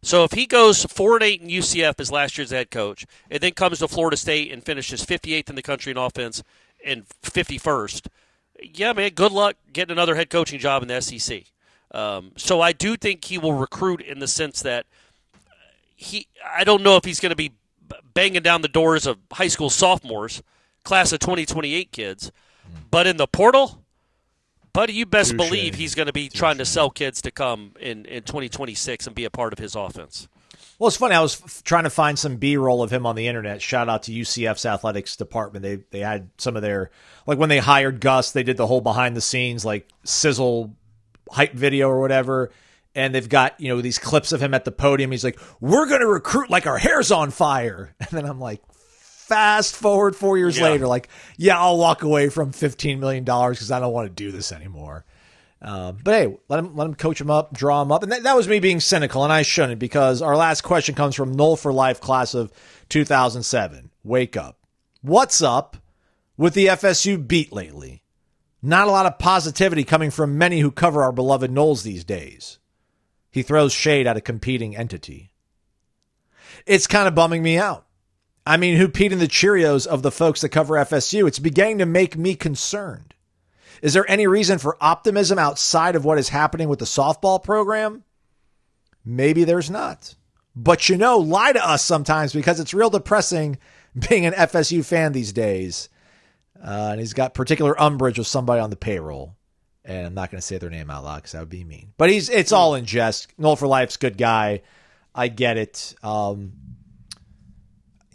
So if he goes 4-8 in UCF as last year's head coach, and then comes to Florida State and finishes 58th in the country in offense and 51st, yeah, man, good luck getting another head coaching job in the SEC. So I do think he will recruit in the sense that I don't know if he's going to be banging down the doors of high school sophomores, class of 2028 kids, but in the portal, buddy, you best believe he's going to be trying to sell kids to come in 2026 and be a part of his offense. Well, it's funny. I was trying to find some B-roll of him on the internet. Shout out to UCF's athletics department. They had some of their, like when they hired Gus, they did the whole behind the scenes like sizzle hype video or whatever. And they've got, these clips of him at the podium. He's like, "We're going to recruit like our hair's on fire." And then I'm like, fast forward 4 years later, like, yeah, I'll walk away from $15 million because I don't want to do this anymore. But hey, let him coach him up, draw him up. And that was me being cynical, and I shouldn't, because our last question comes from Noel for Life, class of 2007. Wake up. What's up with the FSU beat lately? Not a lot of positivity coming from many who cover our beloved Noles these days. He throws shade at a competing entity. It's kind of bumming me out. I mean, who peed in the Cheerios of the folks that cover FSU? It's beginning to make me concerned. Is there any reason for optimism outside of what is happening with the softball program? Maybe there's not. But lie to us sometimes, because it's real depressing being an FSU fan these days. And he's got particular umbrage with somebody on the payroll. And I'm not going to say their name out loud because that would be mean. But it's all in jest. Noel for Life's good guy. I get it.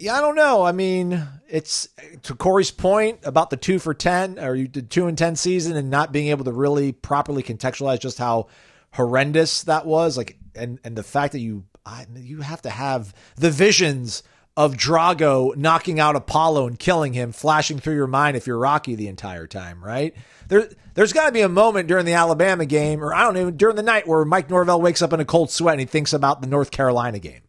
Yeah, I don't know. I mean, it's to Corey's point about the 2 for 10 or the 2-10 season and not being able to really properly contextualize just how horrendous that was. Like, and the fact that you have to have the visions of Drago knocking out Apollo and killing him flashing through your mind if you're Rocky the entire time, right? There's got to be a moment during the Alabama game, or I don't know, during the night where Mike Norvell wakes up in a cold sweat and he thinks about the North Carolina game.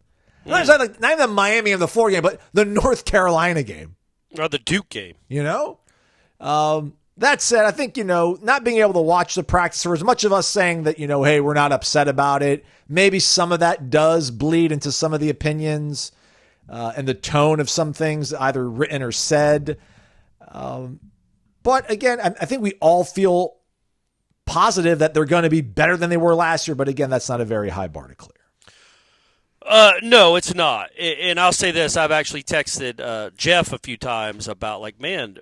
Not even the Miami and the Florida game, but the North Carolina game. Or the Duke game. That said, I think, not being able to watch the practice, or as much of us saying that, hey, we're not upset about it, maybe some of that does bleed into some of the opinions and the tone of some things, either written or said. But again, I think we all feel positive that they're going to be better than they were last year. But again, that's not a very high bar to clear. No, it's not. And I'll say this. I've actually texted Jeff a few times about, man,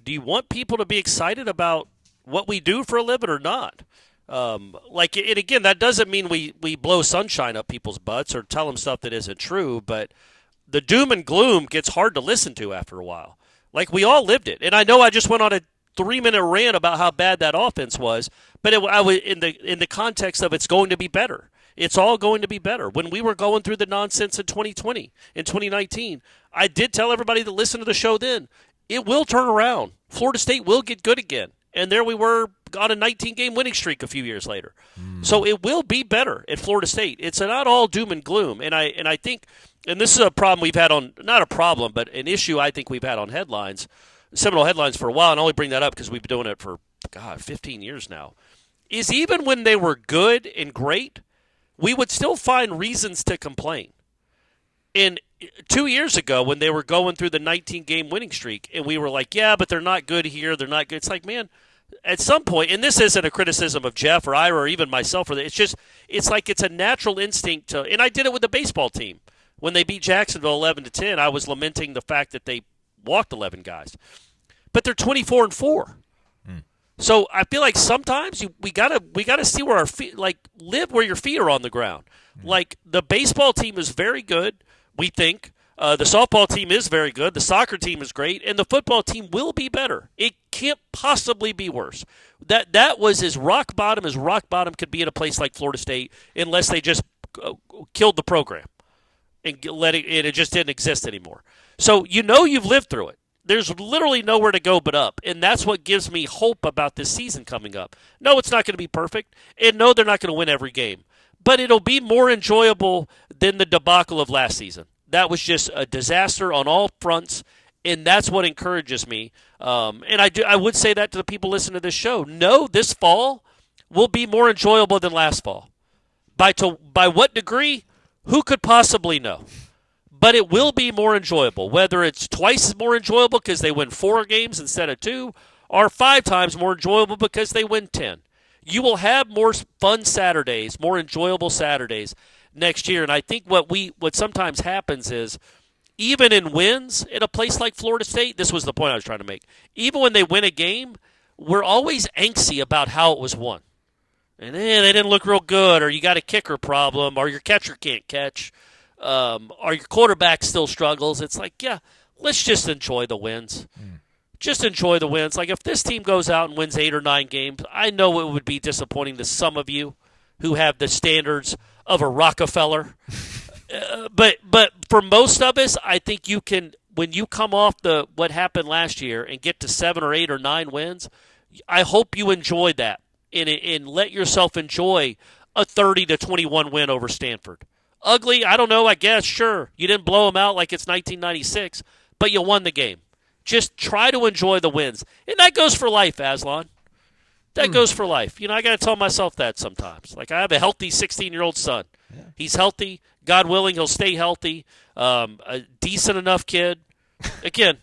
do you want people to be excited about what we do for a living or not? And again, that doesn't mean we blow sunshine up people's butts or tell them stuff that isn't true, but the doom and gloom gets hard to listen to after a while. We all lived it. And I know I just went on a 3-minute rant about how bad that offense was, but I was in the context of it's going to be better. It's all going to be better. When we were going through the nonsense in 2020, in 2019, I did tell everybody to listen to the show then. It will turn around. Florida State will get good again. And there we were on a 19-game winning streak a few years later. So it will be better at Florida State. It's not all doom and gloom. And I think, and this is a problem we've had on, not a problem, but an issue I think we've had on headlines, Seminole headlines for a while, and I only bring that up because we've been doing it for, 15 years now, is even when they were good and great, we would still find reasons to complain. And 2 years ago, when they were going through the 19-game winning streak, and we were like, yeah, but they're not good here, they're not good. It's like, man, at some point, and this isn't a criticism of Jeff or Ira or even myself, it's like it's a natural instinct to, and I did it with the baseball team. When they beat Jacksonville 11-10, I was lamenting the fact that they walked 11 guys. But they're 24-4. So I feel like sometimes we gotta see where our feet, live where your feet are on the ground. The baseball team is very good, we think. The softball team is very good. The soccer team is great, and the football team will be better. It can't possibly be worse. That was as rock bottom could be in a place like Florida State, unless they just killed the program and it just didn't exist anymore. So you've lived through it. There's literally nowhere to go but up, and that's what gives me hope about this season coming up. No, it's not going to be perfect, and no, they're not going to win every game, but it'll be more enjoyable than the debacle of last season. That was just a disaster on all fronts, and that's what encourages me. And I would say that to the people listening to this show. No, this fall will be more enjoyable than last fall. By what degree? Who could possibly know? But it will be more enjoyable, whether it's twice as more enjoyable because they win 4 games instead of 2, or 5 times more enjoyable because they win 10. You will have more fun Saturdays, more enjoyable Saturdays next year. And I think what sometimes happens is, even in wins at a place like Florida State, this was the point I was trying to make, even when they win a game, we're always angsty about how it was won. And they didn't look real good, or you got a kicker problem, or your catcher can't catch. Or your quarterback still struggles. It's like, yeah, let's just enjoy the wins. Just enjoy the wins. If this team goes out and wins 8 or 9 games, I know it would be disappointing to some of you who have the standards of a Rockefeller. But for most of us, I think you can, when you come off what happened last year and get to 7 or 8 or 9 wins, I hope you enjoy that and let yourself enjoy a 30-21 win over Stanford. Ugly, I don't know, I guess, sure. You didn't blow them out like it's 1996, but you won the game. Just try to enjoy the wins. And that goes for life, Aslan. That goes for life. I got to tell myself that sometimes. I have a healthy 16-year-old son. Yeah. He's healthy. God willing, he'll stay healthy. A decent enough kid. Again,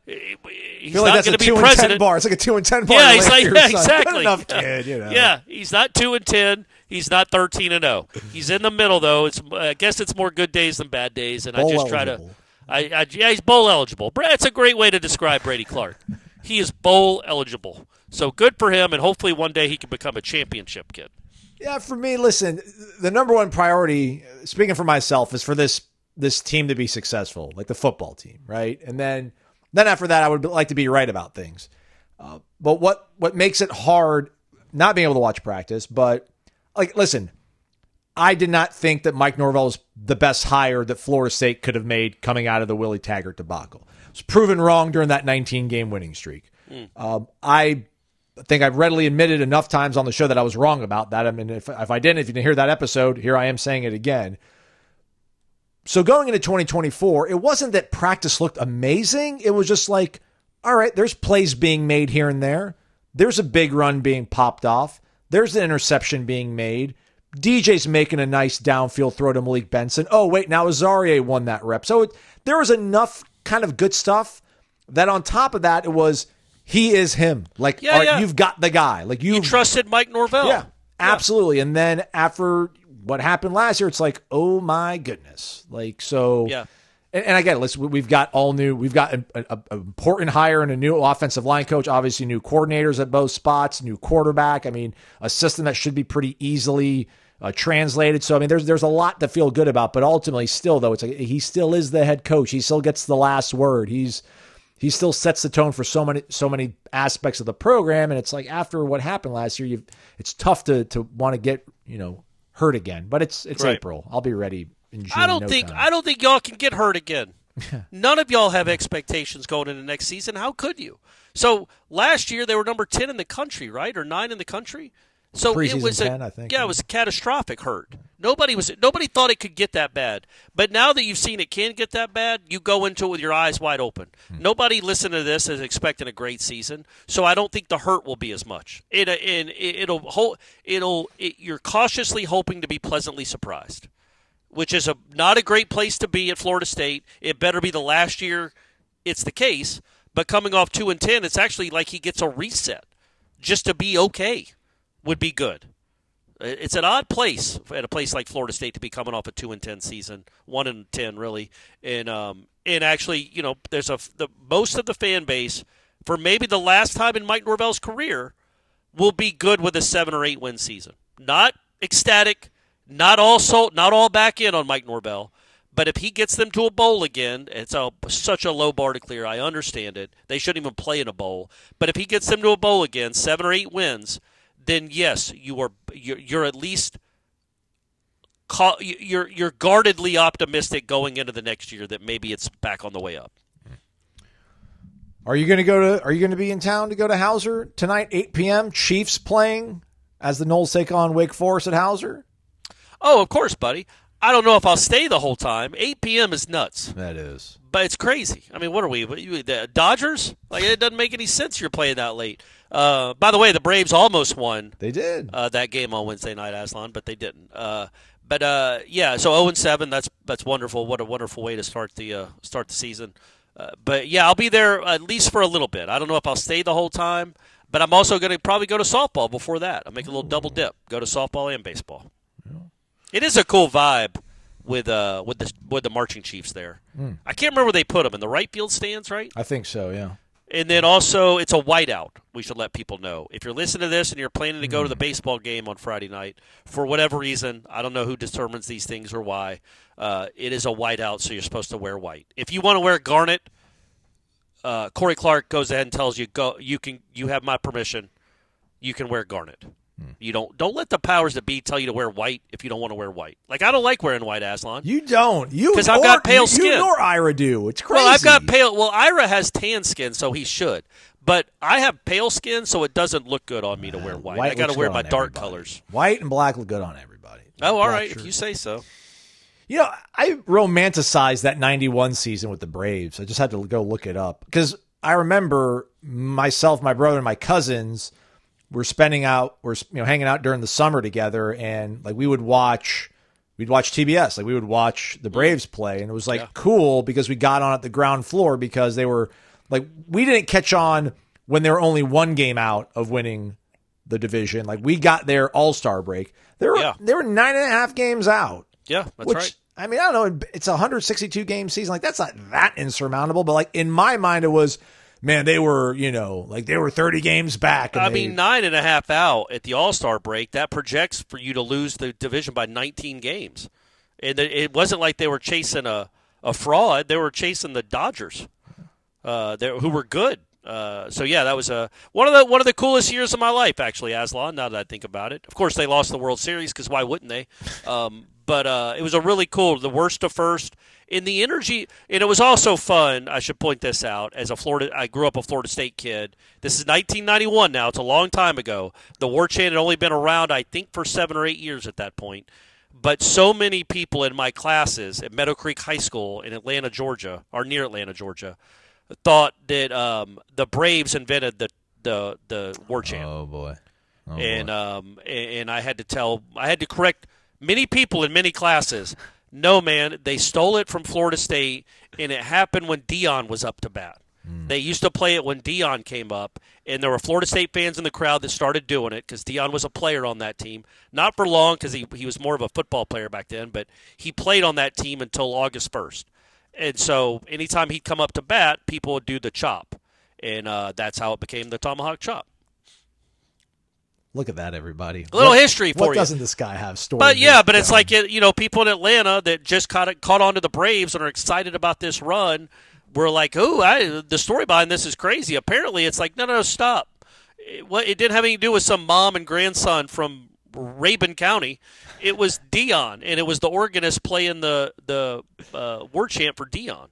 he's not going to be president. Bar. It's like a 2 and 10 bar. Yeah, exactly. Good enough kid, Yeah, he's not 2 and 10. He's not 13-0. He's in the middle though. I guess it's more good days than bad days, and bowl I just eligible. try to. He's bowl eligible. That's a great way to describe Brady Clark. He is bowl eligible. So good for him, and hopefully one day he can become a championship kid. Yeah, for me, listen, the number one priority, speaking for myself, is for this team to be successful, like the football team, right? And then after that, I would like to be right about things. But what makes it hard, not being able to watch practice, but listen, I did not think that Mike Norvell was the best hire that Florida State could have made coming out of the Willie Taggart debacle. I was proven wrong during that 19-game winning streak. I think I've readily admitted enough times on the show that I was wrong about that. I mean, if you didn't hear that episode, here I am saying it again. So going into 2024, it wasn't that practice looked amazing. It was just like, all right, there's plays being made here and there. There's a big run being popped off. There's an interception being made. DJ's making a nice downfield throw to Malik Benson. Oh, wait, now Azarie won that rep. So there was enough kind of good stuff that on top of that, it was, he is him. Like, all right, you've got the guy. Like you trusted Mike Norvell. Yeah, absolutely. And then after what happened last year, it's like, oh my goodness. Like, so, yeah. And again, we've got an important hire and a new offensive line coach, obviously new coordinators at both spots, new quarterback. I mean, a system that should be pretty easily translated. So, I mean, there's a lot to feel good about, but ultimately still though, it's like, he still is the head coach. He still gets the last word. He still sets the tone for so many aspects of the program. And it's like, after what happened last year, it's tough to want to get, hurt again, but it's right. April. I'll be ready in June. I don't think y'all can get hurt again. None of y'all have expectations going into next season. How could you? So last year they were number 10 in the country, right? Or 9 in the country. So it was 10, I think. Yeah, it was a catastrophic hurt. Nobody thought it could get that bad. But now that you've seen it can get that bad, you go into it with your eyes wide open. Nobody listening to this is expecting a great season, so I don't think the hurt will be as much. You're cautiously hoping to be pleasantly surprised, which is not a great place to be at Florida State. It better be the last year it's the case. But coming off 2-10, it's actually like he gets a reset. Just to be okay would be good. It's an odd place at a place like Florida State to be coming off a 2-10 season, 1-10 really, and actually, there's the most of the fan base for maybe the last time in Mike Norvell's career will be good with a 7 or 8 win season. Not ecstatic, not all back in on Mike Norvell, but if he gets them to a bowl again, it's such a low bar to clear. I understand it. They shouldn't even play in a bowl, but if he gets them to a bowl again, 7 or 8 wins. Then yes, you're at least you're guardedly optimistic going into the next year that maybe it's back on the way up. Are you going to be in town to go to Hauser tonight, 8 p.m. Chiefs playing as the Noles take on Wake Forest at Hauser? Oh, of course, buddy. I don't know if I'll stay the whole time. 8 p.m. is nuts. That is. But it's crazy. I mean, what are we? The Dodgers? Like, it doesn't make any sense you're playing that late. By the way, the Braves almost won. They did. That game on Wednesday night, Aslan, but they didn't. So 0-7, that's wonderful. What a wonderful way to start the season. But, yeah, I'll be there at least for a little bit. I don't know if I'll stay the whole time, but I'm also going to probably go to softball before that. I'll make a little double dip, go to softball and baseball. Yeah. It is a cool vibe with the marching Chiefs there. I can't remember where they put them, in the right field stands, right? I think so, yeah. And then also, it's a whiteout. We should let people know. If you're listening to this and you're planning to go to the baseball game on Friday night, for whatever reason, I don't know who determines these things or why, it is a whiteout, so you're supposed to wear white. If you want to wear garnet, Corey Clark goes ahead and tells you, go. You have my permission. You can wear garnet. You don't let the powers that be tell you to wear white if you don't want to wear white. Like, I don't like wearing white, Aslan. You don't. Because I've got pale skin. You nor Ira do. It's crazy. Well, I've got pale. Well, Ira has tan skin, so he should. But I have pale skin, so it doesn't look good on me to wear white. I got to wear my dark colors. White and black look good on everybody. Oh, all right, if you say so. I romanticized that 91 season with the Braves. I just had to go look it up because I remember myself, my brother, and my cousins were hanging out during the summer together, and like we'd watch TBS, like we would watch the Braves play, and it was like cool because we got on at the ground floor because they were like, we didn't catch on when they were only one game out of winning the division. Like we got their All-Star break. They were 9.5 games out. Yeah, that's right. I mean, I don't know. It's a 162 game season. Like that's not that insurmountable, but like in my mind, it was. Man, they were, they were 30 games back. 9.5 out at the All-Star break, that projects for you to lose the division by 19 games. And it wasn't like they were chasing a fraud. They were chasing the Dodgers, who were good. That was one of the coolest years of my life, actually, Aslan, now that I think about it. Of course, they lost the World Series because why wouldn't they? But it was a really cool, the worst to first. In the energy, and it was also fun, I should point this out, I grew up a Florida State kid. This is 1991 now. It's a long time ago. The Warchant had only been around, I think, for 7 or 8 years at that point. But so many people in my classes at Meadow Creek High School in Atlanta, Georgia, or near Atlanta, Georgia, thought that the Braves invented the war chant. Oh boy! And I had to correct many people in many classes. No, man, they stole it from Florida State, and it happened when Dion was up to bat. They used to play it when Dion came up, and there were Florida State fans in the crowd that started doing it because Dion was a player on that team. Not for long because he was more of a football player back then, but he played on that team until August 1st. And so anytime he'd come up to bat, people would do the chop, and that's how it became the tomahawk chop. Look at that, everybody. A little history for you. What doesn't this guy have stored? But it's like, people in Atlanta that just caught on to the Braves and are excited about this run. We're like, the story behind this is crazy. Apparently, it's like, no, stop. It didn't have anything to do with some mom and grandson from Rabun County. It was Dion, and it was the organist playing the word chant for Dion.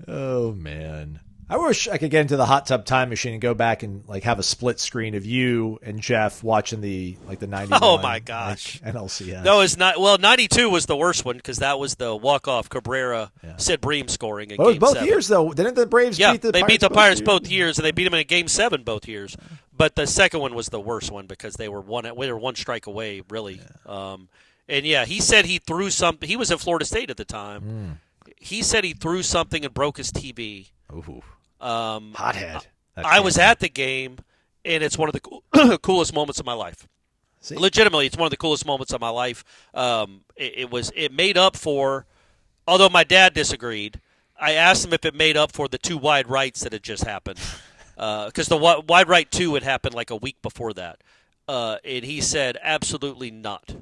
Oh, man. I wish I could get into the hot tub time machine and go back and have a split screen of you and Jeff watching the 91. Oh my gosh, NLCS. No, it's not. Well, 92 was the worst one because that was the walk-off Cabrera Sid Bream scoring in Game 7. Both years though, didn't the Braves beat the Pirates? They beat the Pirates both years, and they beat them in Game 7 both years. But the second one was the worst one because they were one strike away, really. Yeah. He said he threw something. He was at Florida State at the time. He said he threw something and broke his TV. Ooh. Hothead. I was at the game, and it's one of the coolest moments of my life. See? Legitimately, it's one of the coolest moments of my life. It made up for, although my dad disagreed, I asked him if it made up for the two wide rights that had just happened. Because the wide right 2 had happened like a week before that. And he said, absolutely not.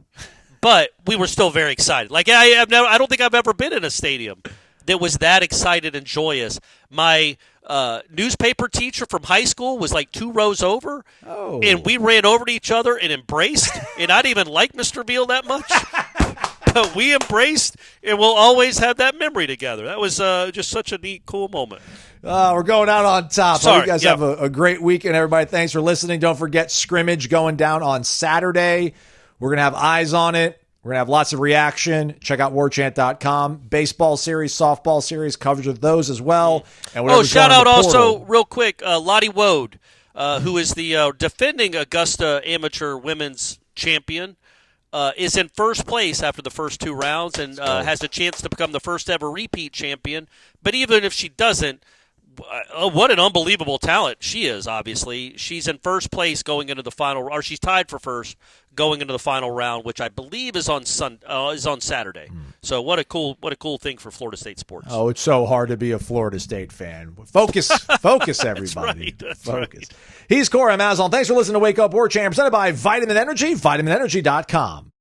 But we were still very excited. Like, I don't think I've ever been in a stadium that was that excited and joyous. My newspaper teacher from high school was like 2 rows over, and we ran over to each other and embraced, and I didn't even like Mr. Beal that much, but we embraced, and we'll always have that memory together. That was just such a neat, cool moment. We're going out on top. Sorry, you guys have a great weekend, everybody. Thanks for listening. Don't forget scrimmage going down on Saturday. We're going to have eyes on it. We're going to have lots of reaction. Check out warchant.com. Baseball series, softball series, coverage of those as well. And shout out also, real quick, Lottie Wode, who is the defending Augusta Amateur Women's Champion, is in first place after the first 2 rounds and has a chance to become the first ever repeat champion. But even if she doesn't, what an unbelievable talent she is, obviously. She's in first place going into the final, or she's tied for first going into the final round, which I believe is on Saturday. So what a cool thing for Florida State sports. Oh, it's so hard to be a Florida State fan. Focus, everybody. That's right. He's Corey Amazon. Thanks for listening to Wake Up Warchant, presented by Vitamin Energy, vitaminenergy.com.